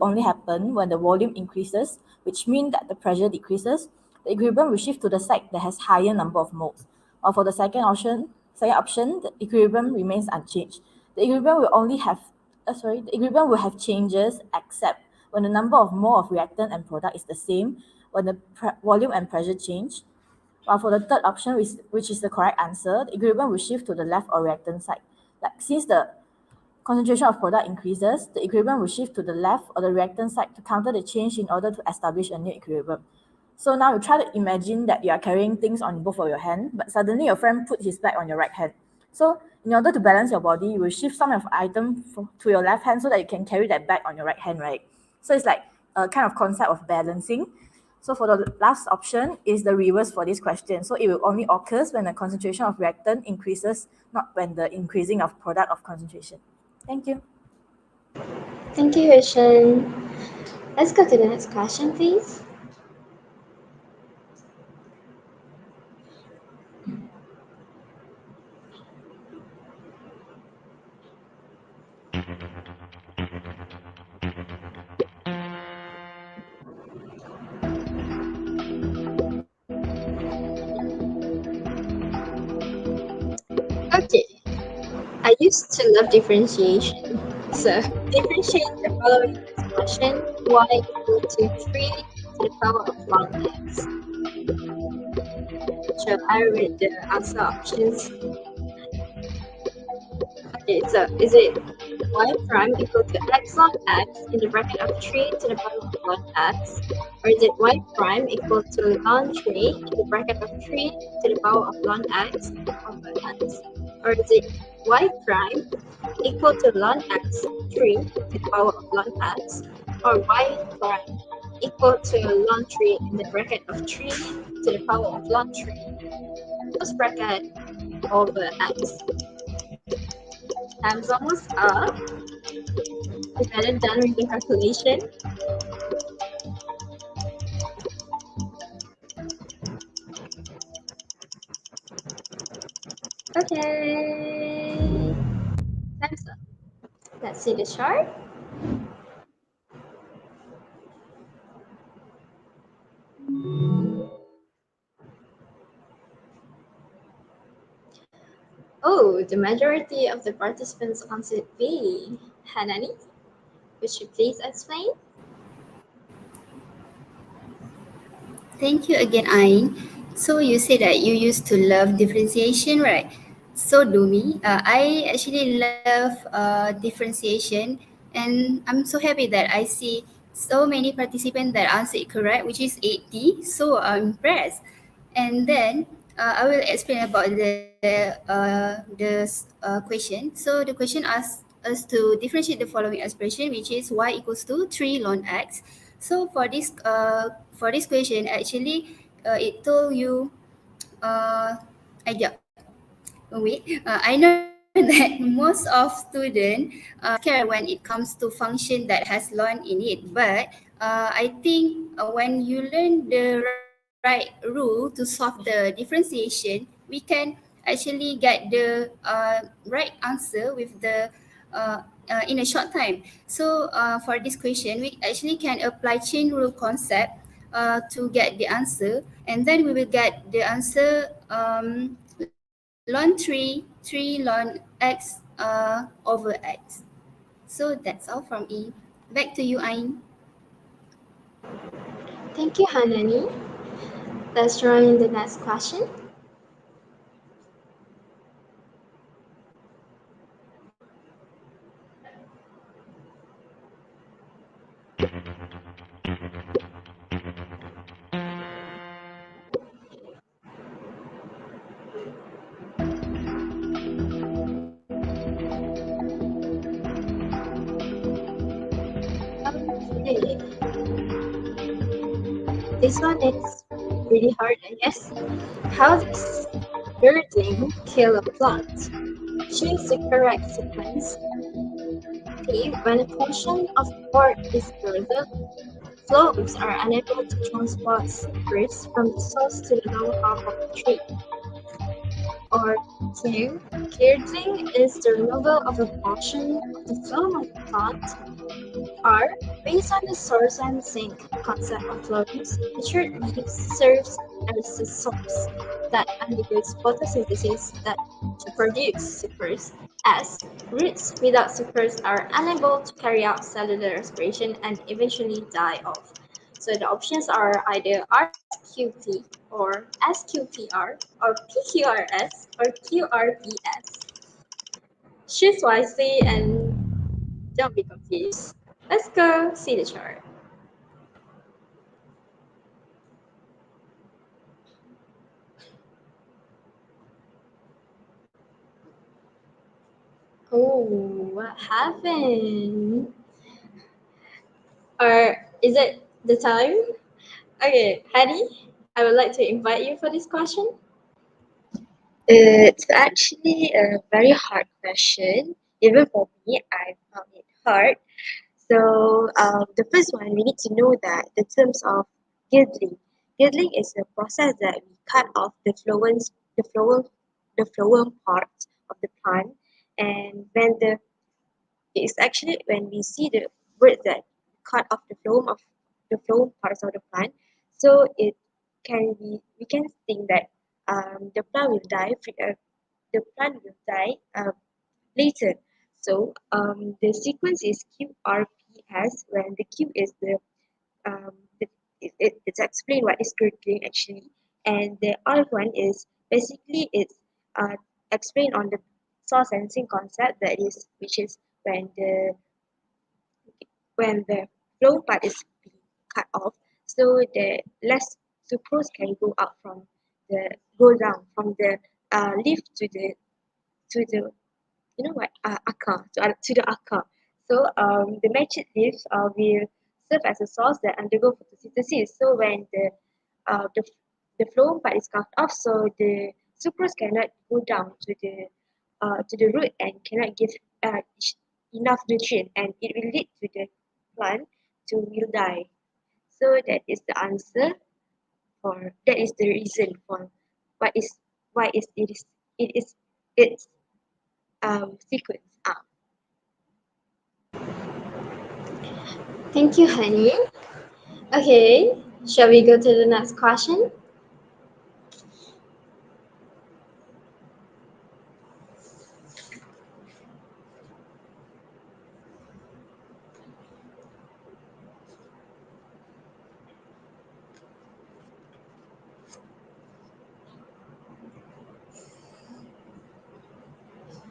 only happen when the volume increases, which means that the pressure decreases. The equilibrium will shift to the side that has higher number of moles. Or for the second option, the equilibrium remains unchanged. The equilibrium will have changes except when the number of mole of reactant and product is the same, when the volume and pressure change. While for the third option, which is the correct answer, the equilibrium will shift to the left or reactant side. Like since the concentration of product increases, the equilibrium will shift to the left or the reactant side to counter the change in order to establish a new equilibrium. So now you try to imagine that you are carrying things on both of your hands, but suddenly your friend put his bag on your right hand. So in order to balance your body, you will shift some of the item to your left hand so that you can carry that bag on your right hand, right? So it's like a kind of concept of balancing. So for the last option is the reverse for this question. So it will only occurs when the concentration of reactant increases, not when the increasing of product of concentration. Thank you. Thank you, Hushan. Let's go to the next question, please. Okay, I used to love differentiation. So differentiate the following expression: y equal to 3 to the power of log x. Shall I read the answer options? Okay, so is it y prime equal to x log x in the bracket of 3 to the power of log x? Or is it y prime equal to ln 3 in the bracket of 3 to the power of ln x over x? Or is it y prime equal to ln x 3 to the power of ln x? Or y prime equal to ln 3 in the bracket of 3 to the power of ln 3 plus bracket over x? Time's almost up. You better done with the calculation. Okay. Time's up. Let's see the chart. Oh, the majority of the participants answered B. Hanani, would you please explain? Thank you again, Ain. So you say that you used to love differentiation, right? So do me. I actually love differentiation, and I'm so happy that I see so many participants that answered correct, which is 80. So I'm impressed. And then I will explain about the question. So the question asks us to differentiate the following expression, which is y equals to 3 ln x. So for this question, actually, it told you Yeah. I know that most of students care when it comes to function that has learned in it, but I think when you learn the right rule to solve the differentiation, we can actually get the right answer with the in a short time. So for this question, we actually can apply chain rule concept to get the answer, and then we will get the answer ln 3 ln x over x. So that's all from me. Back to you, Ain. Thank you, Hanani. Let's run in the next question. Okay. This one is really hard, I guess. How does birding kill a plant? Choose the correct sequence. A. When a portion of bark is girded, phloems are unable to transport suckers from the source to the lower half of the tree. Or two, girdling is the removal of a portion of the phloem of the plant. Or, based on the source and sink concept of phloems, the short leaves serves as a source that undergoes photosynthesis that to produce suckers, as roots without suckers are unable to carry out cellular respiration and eventually die off. So the options are either RSQP or SQPR or PQRS or QRPS. Choose wisely and don't be confused. Let's go see the chart. Oh, what happened? Or is it the time? Okay, Hattie, I would like to invite you for this question. It's actually a very hard question. Even for me, I found it hard. So the first one, we need to know that the terms of girdling. Girdling is a process that we cut off the phloem, the phloem part of the plant, and when the it's actually when we see the bird that cut off the phloem parts of the plant, so it can be we can think that the plant will the plant will die later. So the sequence is QRPS when the Q is um, the it's explained what is grading actually, and the R one is basically it's explained on the source sensing concept that is which is when the flow part is being cut off, so the less sucrose can go down from the leaf to the akar to the akar. So the matched leaves will serve as a source that undergo photosynthesis. So when the phloem part is cut off, so the sucrose cannot go down to the root and cannot give enough nutrient, and it will lead to the plant to will die. So that is the answer for that is the reason for what is why is it is its sequence. Thank you, honey. Okay, shall we go to the next question?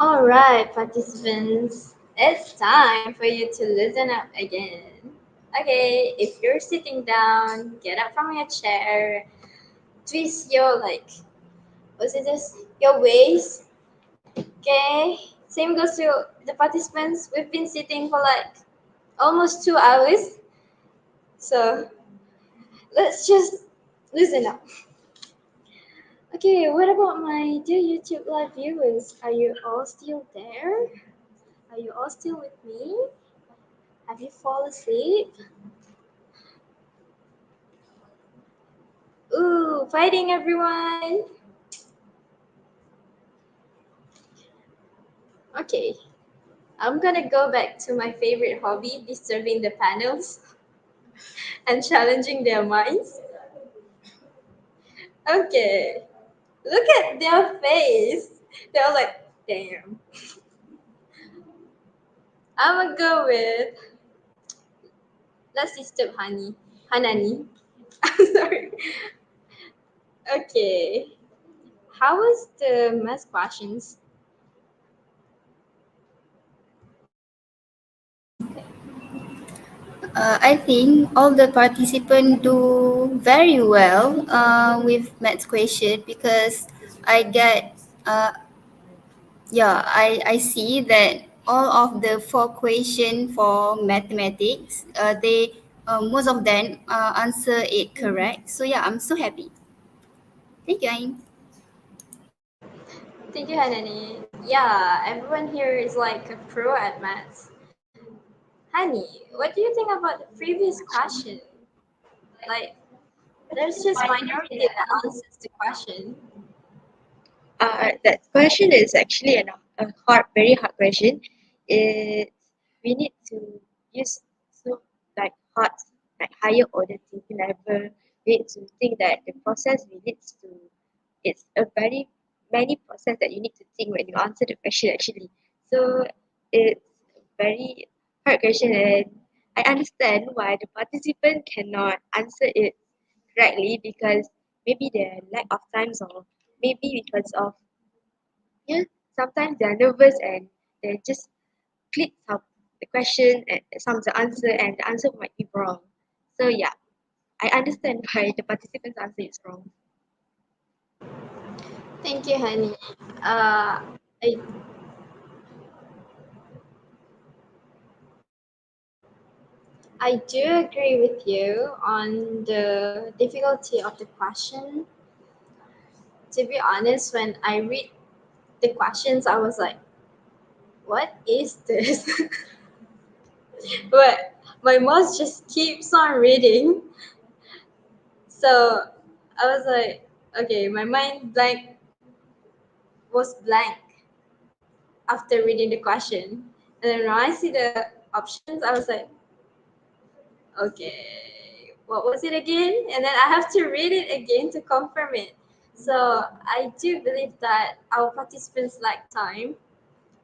All right, participants, it's time for you to listen up again. Okay, if you're sitting down, get up from your chair, twist your what's it this? Your waist. Okay, same goes to the participants. We've been sitting for almost 2 hours, so let's just listen up. Okay, what about my dear YouTube live viewers? Are you all still there? Are you all still with me? Have you fallen asleep? Ooh, fighting everyone! Okay, I'm gonna go back to my favorite hobby, disturbing the panels and challenging their minds. Okay, look at their face. They're like, damn. I'm gonna go with, let's disturb Hanani. I'm sorry. Okay, how was the math questions? I think all the participants do very well with maths question because I get I see that all of the four question for mathematics they most of them answer it correct. So yeah, I'm so happy. Thank you, Ain. Thank you, Hanani. Yeah, everyone here is like a pro at maths. Hani, what do you think about the previous question? Like, there's just minority that answers the question. That question is actually a very hard question. It's we need to use so like hard, like higher order thinking level. We need to think that the process we need to. It's a very many process that you need to think when you answer the question actually. So it's a very hard question, and I understand why the participant cannot answer it correctly because maybe their lack of times or maybe because of yeah, sometimes they're nervous and they just click some the question and some of the answer and the answer might be wrong. So yeah, I understand why the participants answer is wrong. Thank you, Hani. Uh, I, I do agree with you on the difficulty of the question. To be honest, when I read the questions, I was like, what is this? But my mouth just keeps on reading. So I was like, okay, my mind was blank after reading the question. And then when I see the options, I was like, okay, what was it again? And then I have to read it again to confirm it. So I do believe that our participants lack time.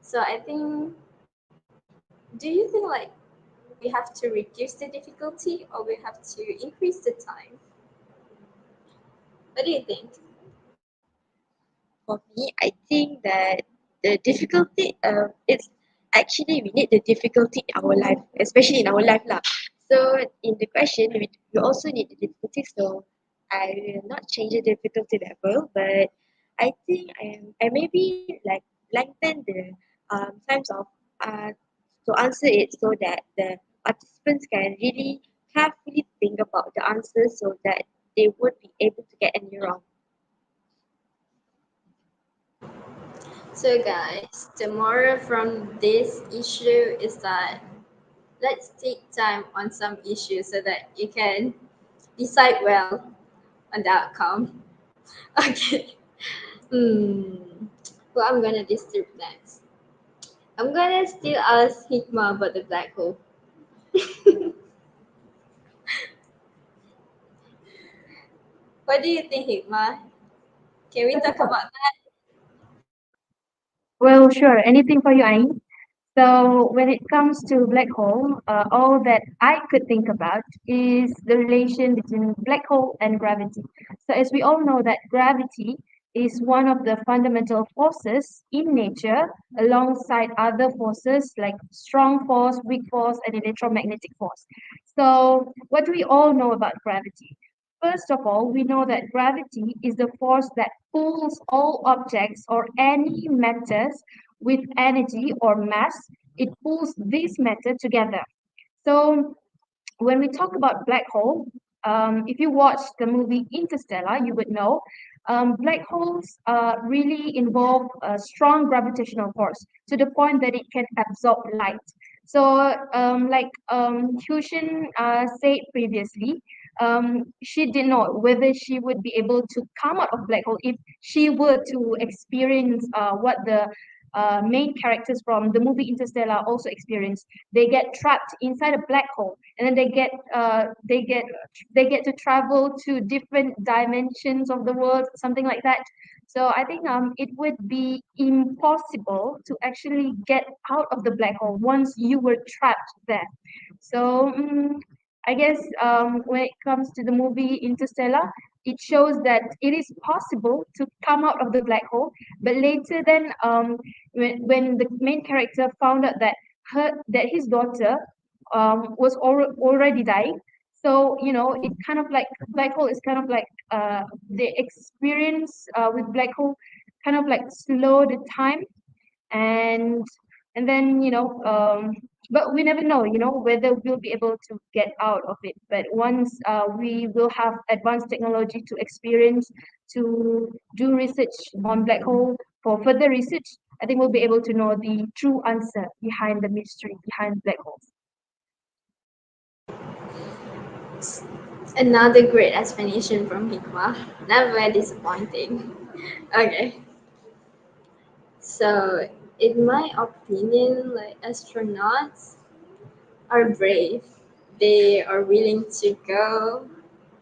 So I think, do you think like we have to reduce the difficulty or we have to increase the time? What do you think? For me, I think that the difficulty it's actually we need the difficulty in our life, especially in our life lah. So in the question we also need the difficulty. So I will not change the difficulty level, but I think I maybe like lengthen the times of uh to answer it so that the participants can really carefully think about the answer so that they would be able to get any wrong. So guys, the moral from this issue is that let's take time on some issues so that you can decide well on the outcome. Okay. What I'm gonna disturb next? I'm gonna still ask Hikmah about the black hole. What do you think, Hikmah? Can we talk about that? Well, sure. Anything for you, Ain? So when it comes to black hole, all that I could think about is the relation between black hole and gravity. So as we all know that gravity is one of the fundamental forces in nature alongside other forces like strong force, weak force, and electromagnetic force. So what do we all know about gravity? First of all, we know that gravity is the force that pulls all objects or any matters with energy or mass. It pulls this matter together. So when we talk about black hole, if you watch the movie Interstellar, you would know black holes really involve a strong gravitational force to the point that it can absorb light. So, Hushin said previously, she did not whether she would be able to come out of black hole if she were to experience what the main characters from the movie Interstellar also experience. They get trapped inside a black hole, and then they get to travel to different dimensions of the world, something like that. So I think it would be impossible to actually get out of the black hole once you were trapped there. So I guess when it comes to the movie Interstellar, it shows that it is possible to come out of the black hole. But later, then when the main character found out that his daughter was already dying, so it kind of like black hole is kind of like the experience with black hole kind of like slow the time, and then but we never know whether we'll be able to get out of it. But once we will have advanced technology to experience, to do research on black hole for further research, I think we'll be able to know the true answer behind the mystery behind black holes. Another great explanation from Hikmah. Never disappointing. Okay. So, in my opinion, like astronauts are brave. They are willing to go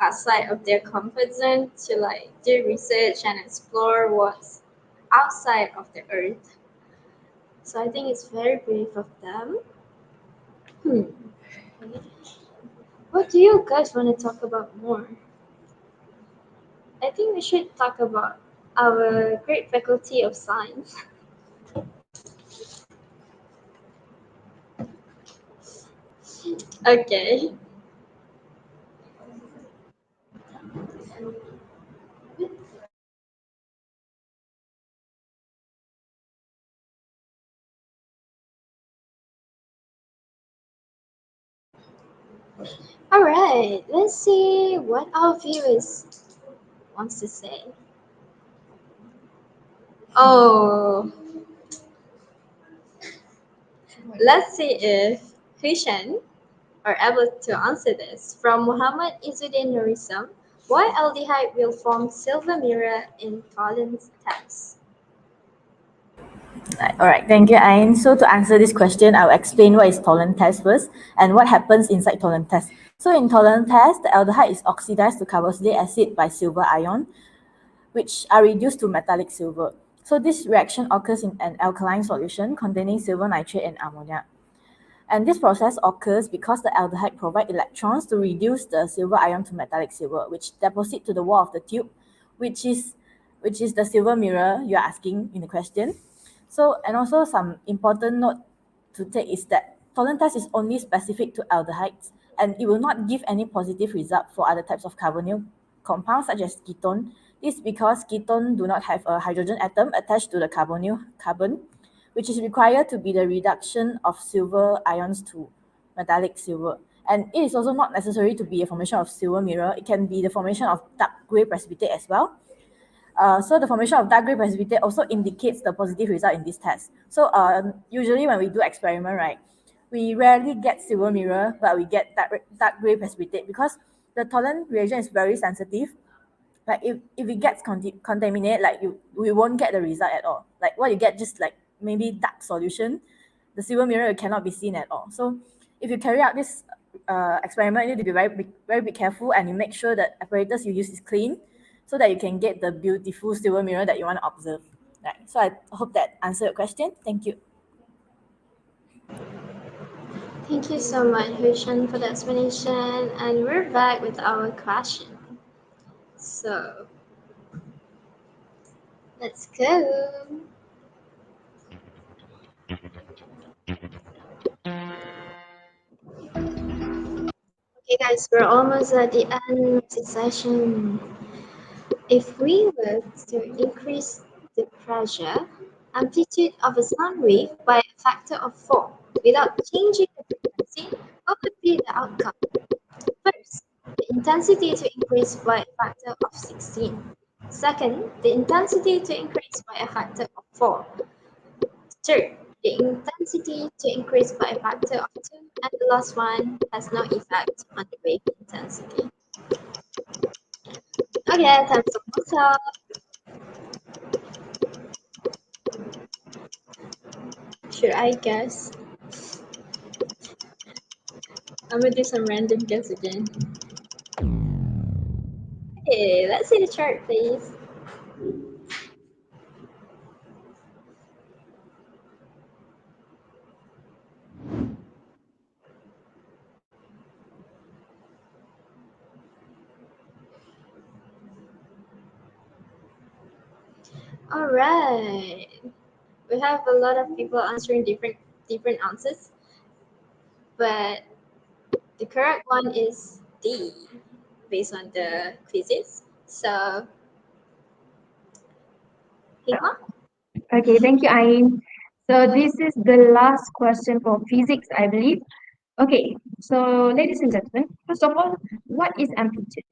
outside of their comfort zone to like do research and explore what's outside of the Earth. So I think it's very brave of them. Hmm. What do you guys want to talk about more? I think we should talk about our great faculty of science. Okay. All right. Let's see what our viewers wants to say. Oh, let's see if Hushan are able to answer this. From Muhammad Izzuddin Nurisam, why aldehyde will form silver mirror in Collins text? All right, thank you, Ain. So to answer this question, I'll explain what is tolerant test first and what happens inside tolerant test. So in tolerant test, the aldehyde is oxidized to carboxylic acid by silver ion, which are reduced to metallic silver. So this reaction occurs in an alkaline solution containing silver nitrate and ammonia. And this process occurs because the aldehyde provide electrons to reduce the silver ion to metallic silver, which deposit to the wall of the tube, which is the silver mirror you're asking in the question. So, and also some important note to take is that tolerant test is only specific to aldehydes, and it will not give any positive result for other types of carbonyl compounds such as ketone. This is because ketone do not have a hydrogen atom attached to the carbonyl carbon, which is required to be the reduction of silver ions to metallic silver. And it is also not necessary to be a formation of silver mirror. It can be the formation of dark gray precipitate as well. So the formation of dark gray precipitate also indicates the positive result in this test. So usually when we do experiment, right, we rarely get silver mirror, but we get dark gray precipitate because the tolerant reagent is very sensitive. Like if it gets contaminated, like we won't get the result at all. Like what you get just like maybe dark solution, the silver mirror cannot be seen at all. So if you carry out this experiment, you need to be very careful, and you make sure that apparatus you use is clean, so that you can get the beautiful silver mirror that you want to observe. Right. So I hope that answered your question. Thank you. Thank you so much, Hushan, for the explanation. And we're back with our question. So, let's go. Okay, guys, we're almost at the end of the session. If we were to increase the pressure amplitude of a sound wave by a factor of 4 without changing the frequency, what would be the outcome? First, the intensity to increase by a factor of 16. Second, the intensity to increase by a factor of 4. Third, the intensity to increase by a factor of 2. And the last one has no effect on the wave intensity. Okay, time to close up. Should I guess? I'm gonna do some random guess again. Okay, let's see the chart, please. All right, we have a lot of people answering different answers, but the correct one is D, based on the quizzes. So, Hikmah? Okay, thank you, Ain. So this is the last question for physics, I believe. Okay, so ladies and gentlemen, first of all, what is amplitude?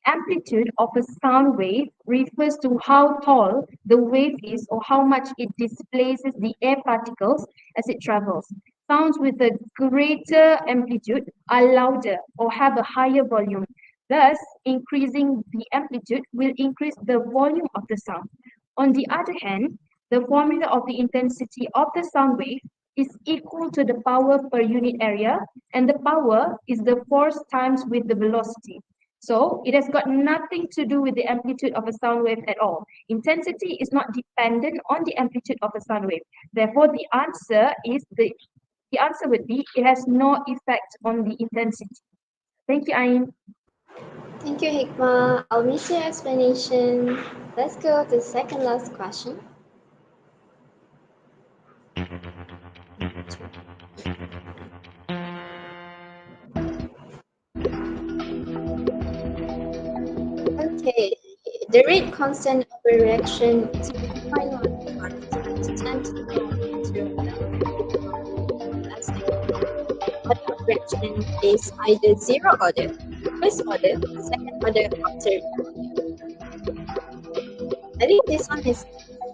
Amplitude of a sound wave refers to how tall the wave is or how much it displaces the air particles as it travels. Sounds with a greater amplitude are louder or have a higher volume. Thus, increasing the amplitude will increase the volume of the sound. On the other hand, the formula of the intensity of the sound wave is equal to the power per unit area, and the power is the force times with the velocity. So it has got nothing to do with the amplitude of a sound wave at all. Intensity is not dependent on the amplitude of a sound wave. Therefore, the answer would be it has no effect on the intensity. Thank you, Ain. Thank you, Hikmah. I'll miss your explanation. Let's go to the second last question. Okay, the rate constant of a reaction is 1.1 times 10 to the power order of reaction is either zero order, first order, second order, or third order. I think this one is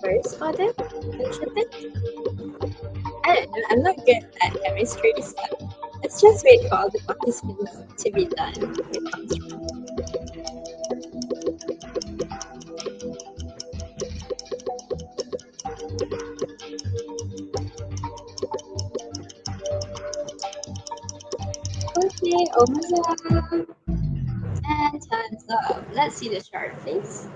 first order, don't you think? I don't know, I'm not good at chemistry, so let's just wait for all the participants to be done with answering. Okay, almost up. And time's up. Let's see the chart, please.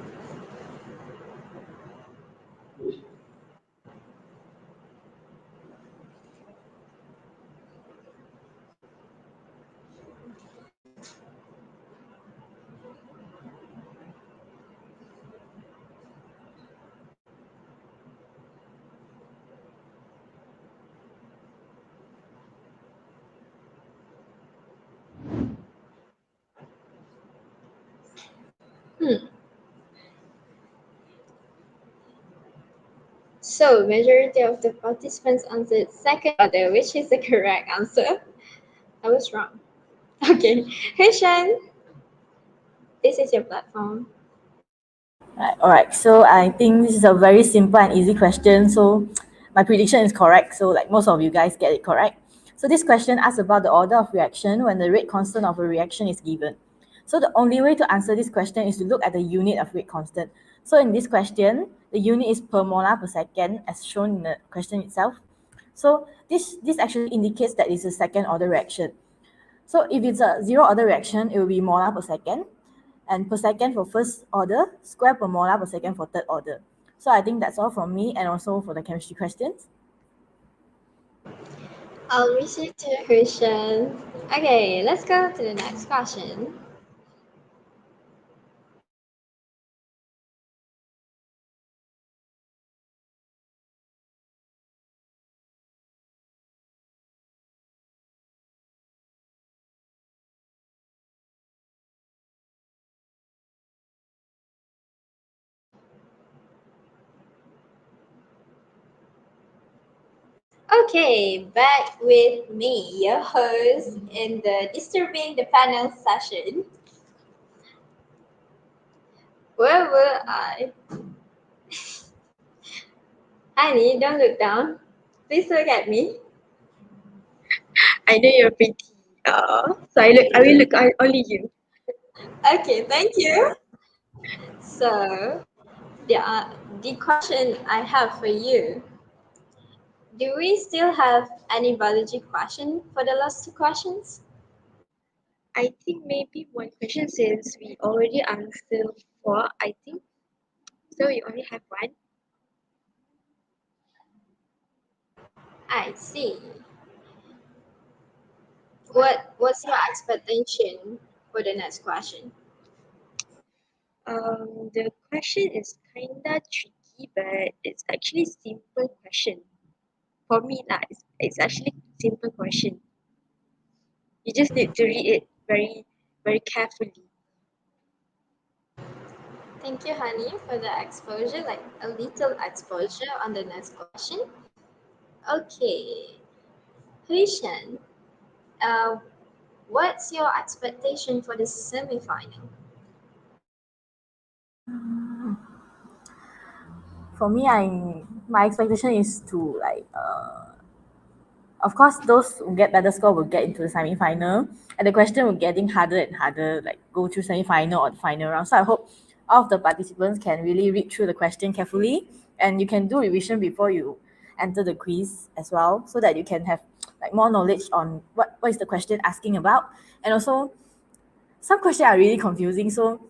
So, majority of the participants answered second order, which is the correct answer. I was wrong. Okay, hey Shan, this is your platform. Right, all right, so I think this is a very simple and easy question. So my prediction is correct. So like most of you guys get it correct. So this question asks about the order of reaction when the rate constant of a reaction is given. So the only way to answer this question is to look at the unit of rate constant. So in this question, the unit is per molar per second as shown in the question itself. So this actually indicates that it's a second order reaction. So if it's a zero order reaction, it will be molar per second, and per second for first order, square per molar per second for third order. So I think that's all from me and also for the chemistry questions. I'll research your question. Okay, let's go to the next question. Okay, back with me, your host, in the Disturbing the Panel session. Where were I? Honey, don't look down. Please look at me. I know you're pretty. So I will look at only you. Okay, thank you. So, the question I have for you, do we still have any biology question for the last two questions? I think maybe one question since we already answered four, I think. So we only have one. I see. What's your expectation for the next question? The question is kinda tricky, but it's actually simple question. For me lah, it's actually simple question. You just need to read it very, very carefully. Thank you, honey, for the exposure, like a little exposure on the next question. Okay, Huishan, uh, what's your expectation for the semi-final? For me, my expectation is to of course, those who get better score will get into the semi-final, and the question will getting harder and harder, like go through semi-final or the final round. So I hope all of the participants can really read through the question carefully, and you can do revision before you enter the quiz as well, so that you can have like more knowledge on what is the question asking about, and also some questions are really confusing. So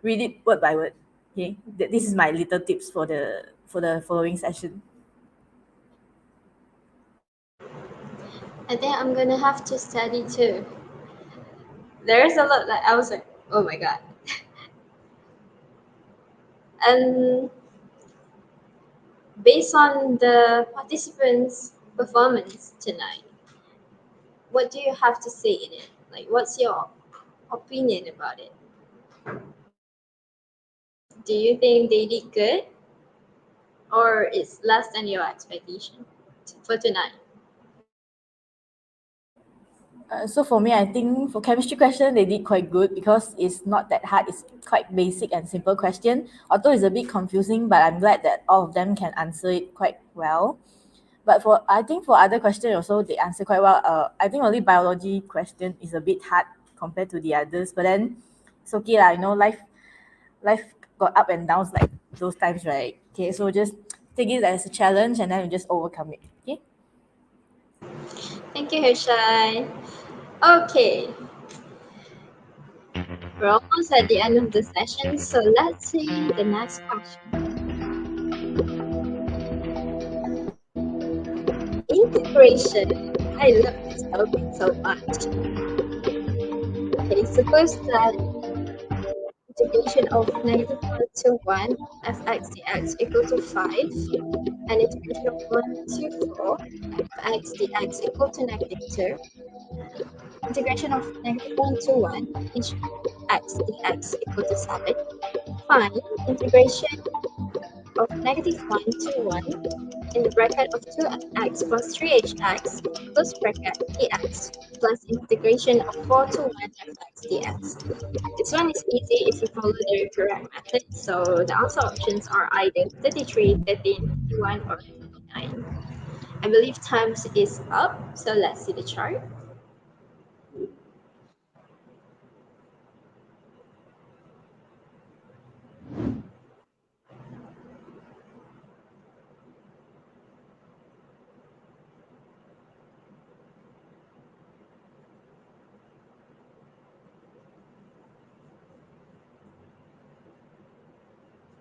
read it word by word. Okay, this is my little tips for the following session. I think I'm gonna have to study too. There's a lot that I was like, oh my god. And based on the participants' performance tonight, what do you have to say in it? Like, what's your opinion about it? Do you think they did good, or it's less than your expectation for tonight? So for me, I think for chemistry question, they did quite good because it's not that hard. It's quite basic and simple question. Although it's a bit confusing, but I'm glad that all of them can answer it quite well. But I think for other questions also, they answer quite well. I think only biology question is a bit hard compared to the others. But then it's okay lah. Life got up and downs like those times, right? Okay, so just take it as a challenge and then you just overcome it. Okay. Thank you, Hershai. Okay. We're almost at the end of the session, so let's see the next question. Integration. I love this topic so much. Okay, suppose that integration of -1 to 1 fx dx equal to 5 and integration of 1 to 4 fx dx equal to -2. Integration of -1 to 1 x dx equal to 7. Find integration of -1 to 1 in the bracket of 2x plus 3hx plus bracket dx plus integration of 4 to 1 fx dx. This one is easy if you follow the correct method, so the answer options are either 33, 13, 51, or 29. I believe times is up, so let's see the chart.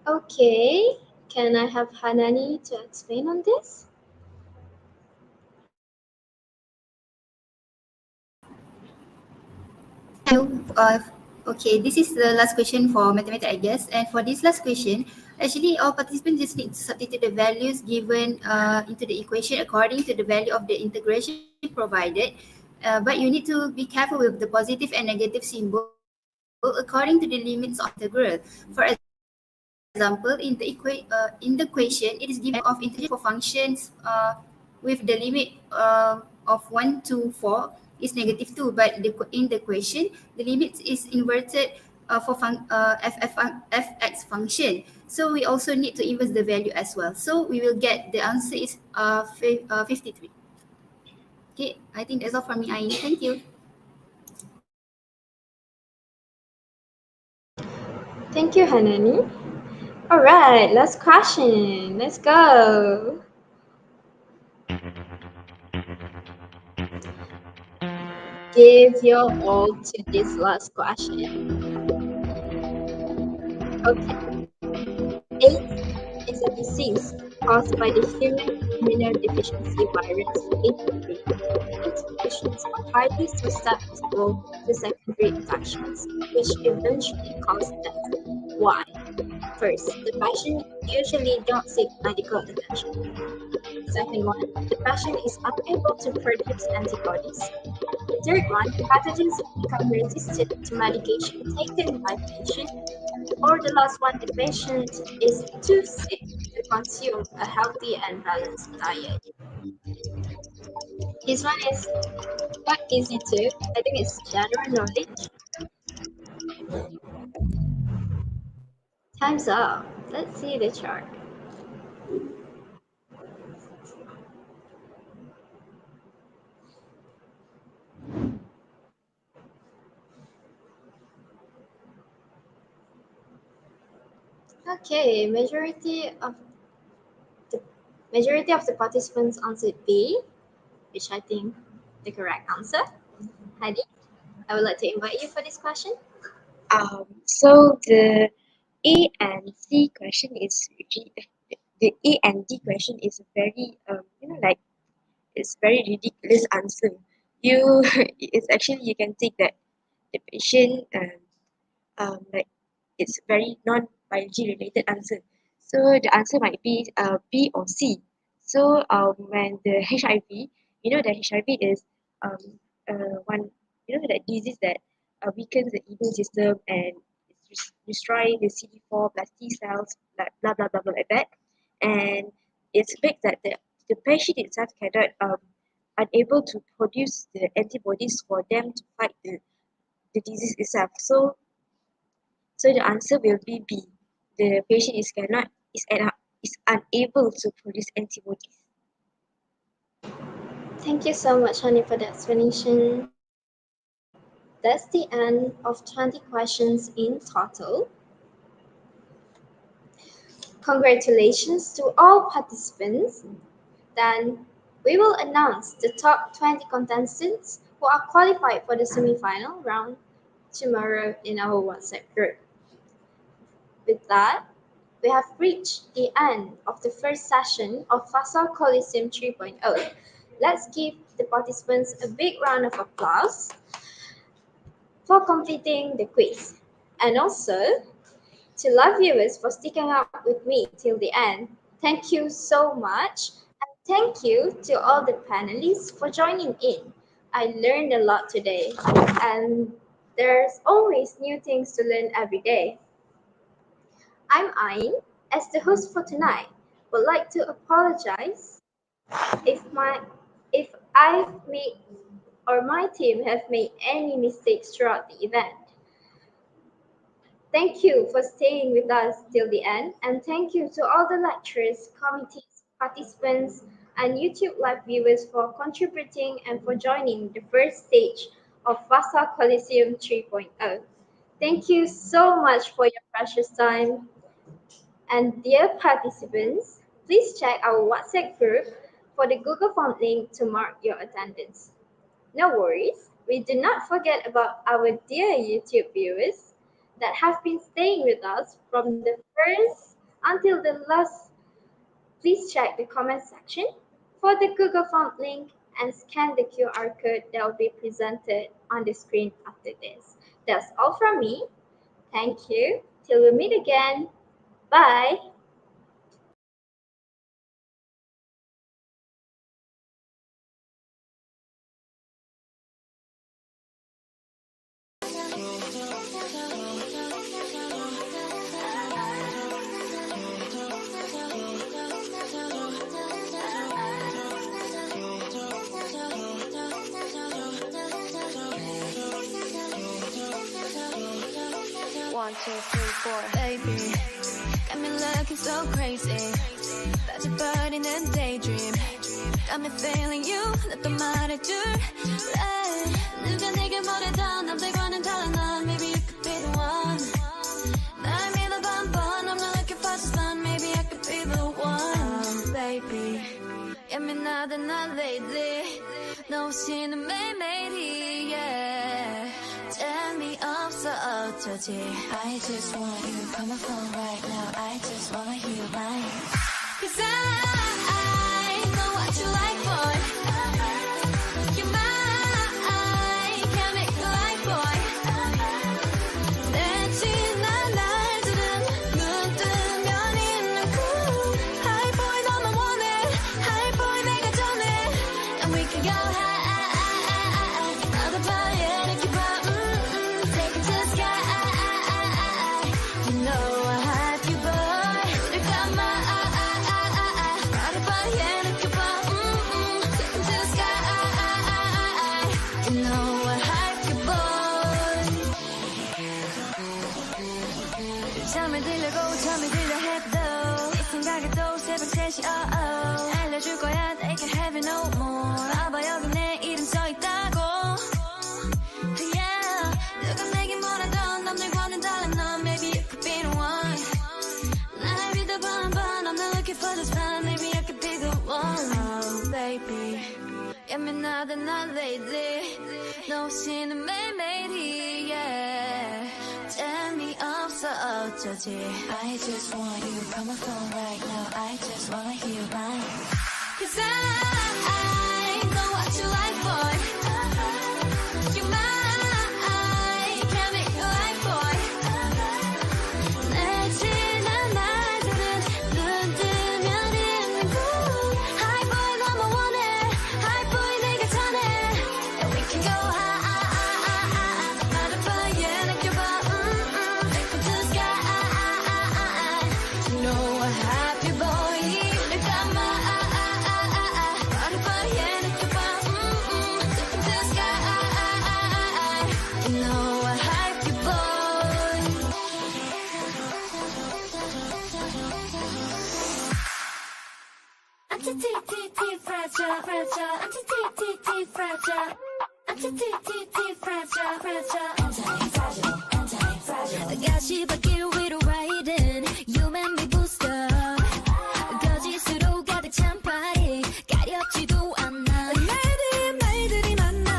Okay, can I have Hanani to explain on this? Hello. Okay, this is the last question for mathematics, I guess. And for this last question, actually, all participants just need to substitute the values given into the equation according to the value of the integration provided. But you need to be careful with the positive and negative symbol according to the limits of the integral. For example, in the equation, it is given of integer for functions with the limit of 1 to 4 is -2, but in the equation, the limit is inverted fx function. So we also need to inverse the value as well. So we will get the answer is 53. Okay, I think that's all from me, Ain. Thank you. Thank you, Hanani. All right, last question. Let's go. Give your all to this last question. Okay. AIDS is a disease caused by the human immunodeficiency virus HIV. AIDS patients are highly susceptible to secondary infections, which eventually cause death. Why? First, the patient usually don't seek medical attention. Second one, the patient is unable to produce antibodies. The third one, pathogens become resistant to medication taken by patient. Or the last one, the patient is too sick to consume a healthy and balanced diet. This one is quite easy too. I think it's general knowledge. Time's up. Let's see the chart. Okay, majority of the participants answered B, which I think the correct answer. Heidi, I would like to invite you for this question. So the A and C question is the A and D question is very like it's very ridiculous answer. You it's actually you can take that the patient like it's very non-biology related answer. So the answer might be B or C. So when the HIV, the HIV is one that disease that weakens the immune system and it's destroying the CD4 plus T cells, blah blah blah blah like that, and it's big that the patient itself cannot unable to produce the antibodies for them to fight the disease itself. So the answer will be B. The patient is unable to produce antibodies. Thank you so much, Honey, for the explanation. That's the end of 20 questions in total. Congratulations to all participants. Then we will announce the top 20 contestants who are qualified for the semi-final round tomorrow in our WhatsApp group. With that, we have reached the end of the first session of FaSSA Colosseum 3.0. Let's give the participants a big round of applause for completing the quiz. And also, to live viewers for sticking up with me till the end, thank you so much. And thank you to all the panelists for joining in. I learned a lot today, and there's always new things to learn every day. I'm Ain, as the host for tonight. Would like to apologize if I've made or my team have made any mistakes throughout the event. Thank you for staying with us till the end, and thank you to all the lecturers, committees, participants, and YouTube live viewers for contributing and for joining the first stage of FaSSA Colosseum 3.0. Thank you so much for your precious time. And dear participants, please check our WhatsApp group for the Google Form link to mark your attendance. No worries, we do not forget about our dear YouTube viewers that have been staying with us from the first until the last. Please check the comment section for the Google Form link and scan the QR code that will be presented on the screen after this. That's all from me. Thank you. Till we meet again. Bye. 1, 2, 3, 4. Baby, got me looking so crazy. 빠져버리는 daydream. Got me feeling you. 나 또 말해줄래. 누가 내게 뭐래도 남들과는 달라 넌. Maybe you could be the one. 날 믿어봐 한번. I'm not looking for just fun. Maybe I could be the one. Baby, 예민하다 난 lately. 너 없이는 매일매일이 yeah. 재미없어 어쩌지. I just want you. Call my phone right now. I just wanna hear your line. Cause I know what you like, boy. You're mine. Can't make you like, boy. 내 지난 날들은 눈 뜨면 있는 cool. High boy 너만 원해. High boy 내가 전해. And we can go high. 나도 봐야 이렇게 봐. Take it to the sky. You know I have you, boy. Look at my 나도 봐야 이렇게 봐. Take it to the sky. You know I have you, boy. 잠을 들려고 잠이 들려 해도 이 생각에 또 새벽 3시 알려줄 거야. They can have it no more. 봐봐 여기 내 이름 써있다고. Yeah. 누가 내게 뭐라던 남들과는 달라 넌. Maybe you could be the one. 날 믿어봐 한번. I'm not looking for this fun. Maybe I could be the one. Oh baby, 예민하다 난 lately. 너 없이는 매일매일이 yeah. 재미없어 어쩌지. I just want you. Call my phone right now. I just wanna hear your line. Cause I know what you like, boy. You're mine. Can't make you like, boy. 내 지난 날들은 눈 뜨면 있는 cool. High boy 너만 원해. High boy 내가 전해. And we can go high. 나도 봐야 느껴봐. Take it to the sky. You know I have you, boy. Look at my 나도 봐야 느껴봐. Take it to the sky. You know I have you, boy. Anti-T-T-T fragile, fragile. Anti-T-T-T fragile. Anti-T-T-T fragile, fragile. Anti-fragile, anti-fragile. 가시밭길 위로 riding. You make me boost up. 거짓으로 가득 찬 party. 가렵지도 않아. 날들이 만나.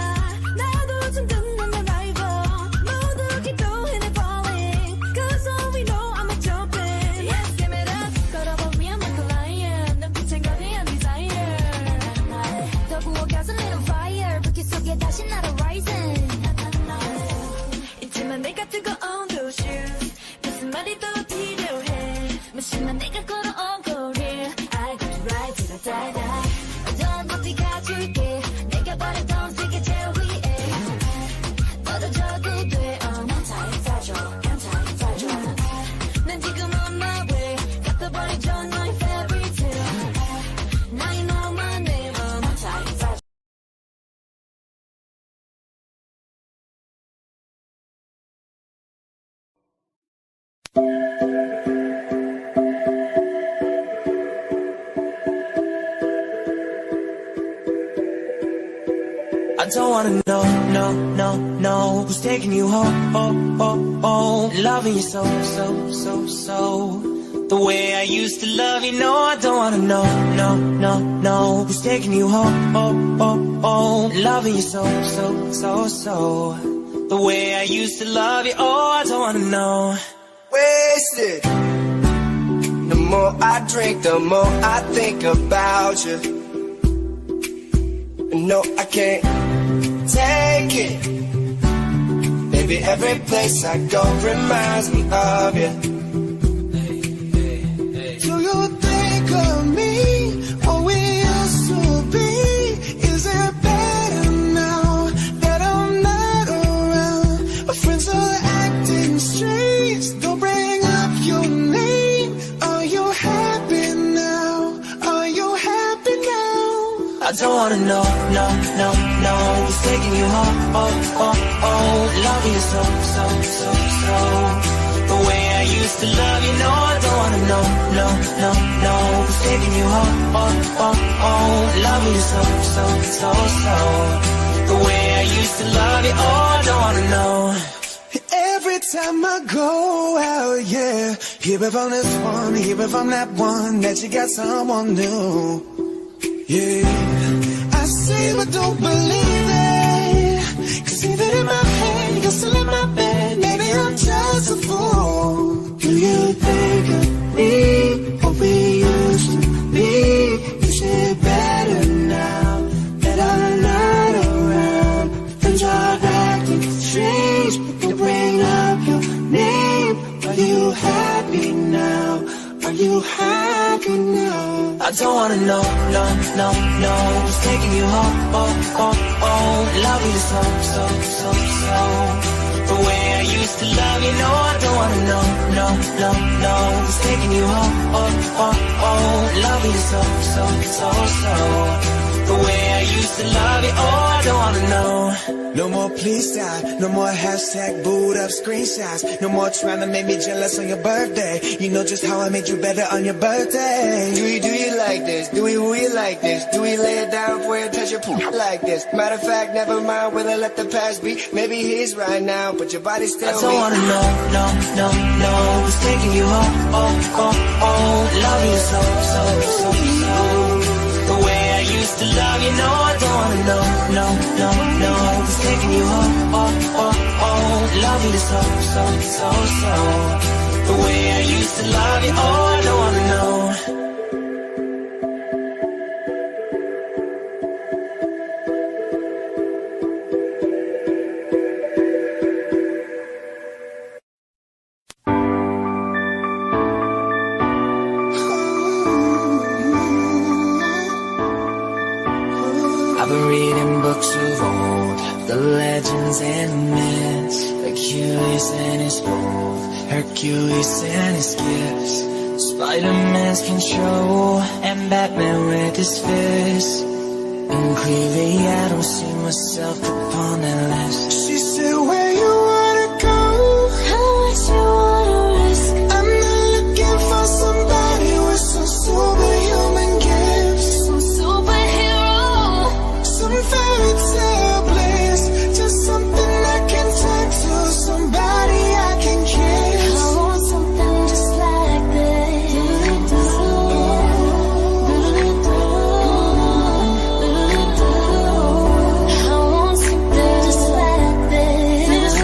나도 좀 듣는 내 rival. 모두 기도해 falling. Cause all we know I'm a jumping. Yes, give it up. 걸어보면 I'm a lion. 눈빛엔 거대한 desire. 더 구워가서 little fire. 불길 속에 다시 날아 rising. 있지만 내가 뜨거운 those shoes. 무슨 말이 더 필요해. 무심한 내가 걸어온 거리. I got to ride till I die, die. 어떤 높이 가줄게. 내가 바랬던 세계 제일 위에. 떨어져도 돼. Anti-fragile, anti-fragile. 난 지금 on my way. 갚아버리죠 너의 fairy tale. Now you know my name. Anti-fragile. I don't wanna know, no, no, no, who's taking you home, loving you so, so, so, so, the way I used to love you. No, I don't wanna know, no, no, no, who's taking you home, loving you so, so, so, so, the way I used to love you. Oh, I don't wanna know. Wasted. The more I drink, the more I think about you. No, I can't take it. Baby, every place I go reminds me of you. Do you think of me? What we used to be? Is it better now that I'm not around? My friends are acting strange. Don't bring up your name. Are you happy now? Are you happy now? I don't wanna know, no, no, no, who's taking you home, loving you so, so, so, so, the way I used to love you. No, I don't wanna know, no, no, no. Who's taking you home, loving you so, so, so, so. The way I used to love you. Oh, I don't wanna know. Every time I go out, yeah, hear it from this one, hear it from that one, that you got someone new. Yeah, I say but don't believe it, 'cause even in my head, you're still in my bed. Maybe I'm just a fool. Do you think of me, what we used to be? Is it better now that I'm not around? Things are acting strange, but you bring up your name. Are you happy now? Are you happy now? I don't wanna know, no, no, no. Who's taking you home, loving you so, so, so, so. The way I used to love you. No, I don't wanna know, no, no, no. Who's taking you home, loving you so, so, so, so. The way I used to love you. Oh, I don't wanna know. No more please stop, no more hashtag booed up screenshots. No more trying to make me jealous on your birthday. You know just how I made you better on your birthday. Do you like this? Do we like this? Do we lay it down for you, touch your like this? Matter of fact, never mind, will I let the past be? Maybe he's right now, but your body's still I don't wanna know, no, no, no. Who's taking you home, loving you so, so, so, so. The way I used to love you. No, I don't wanna know, no, no, no. Who's taking you home, loving you so, so, so, so. The way I used to love you. Oh, I don't wanna know. I've been reading books of old, the legends and myths, Achilles and his bow, Hercules and his gifts, Spider-Man's control, and Batman with his fists. And clearly I don't see myself upon that list. She said, where you wanna go? How much you wanna risk? I'm not looking for somebody with some superhuman gifts, Some superhero. some fairy tale bliss, just something I can talk to, somebody I can kiss. I want something just like this. I want something just like this.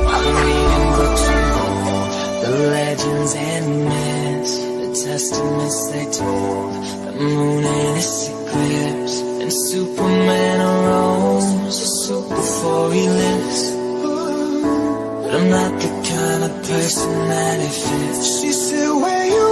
I've been reading books of old, the legends and myths, the testaments they told, the moon in its eclipse, and Superman arose, a soup before he lives. But I'm not the kind of person that it fits. She said, where you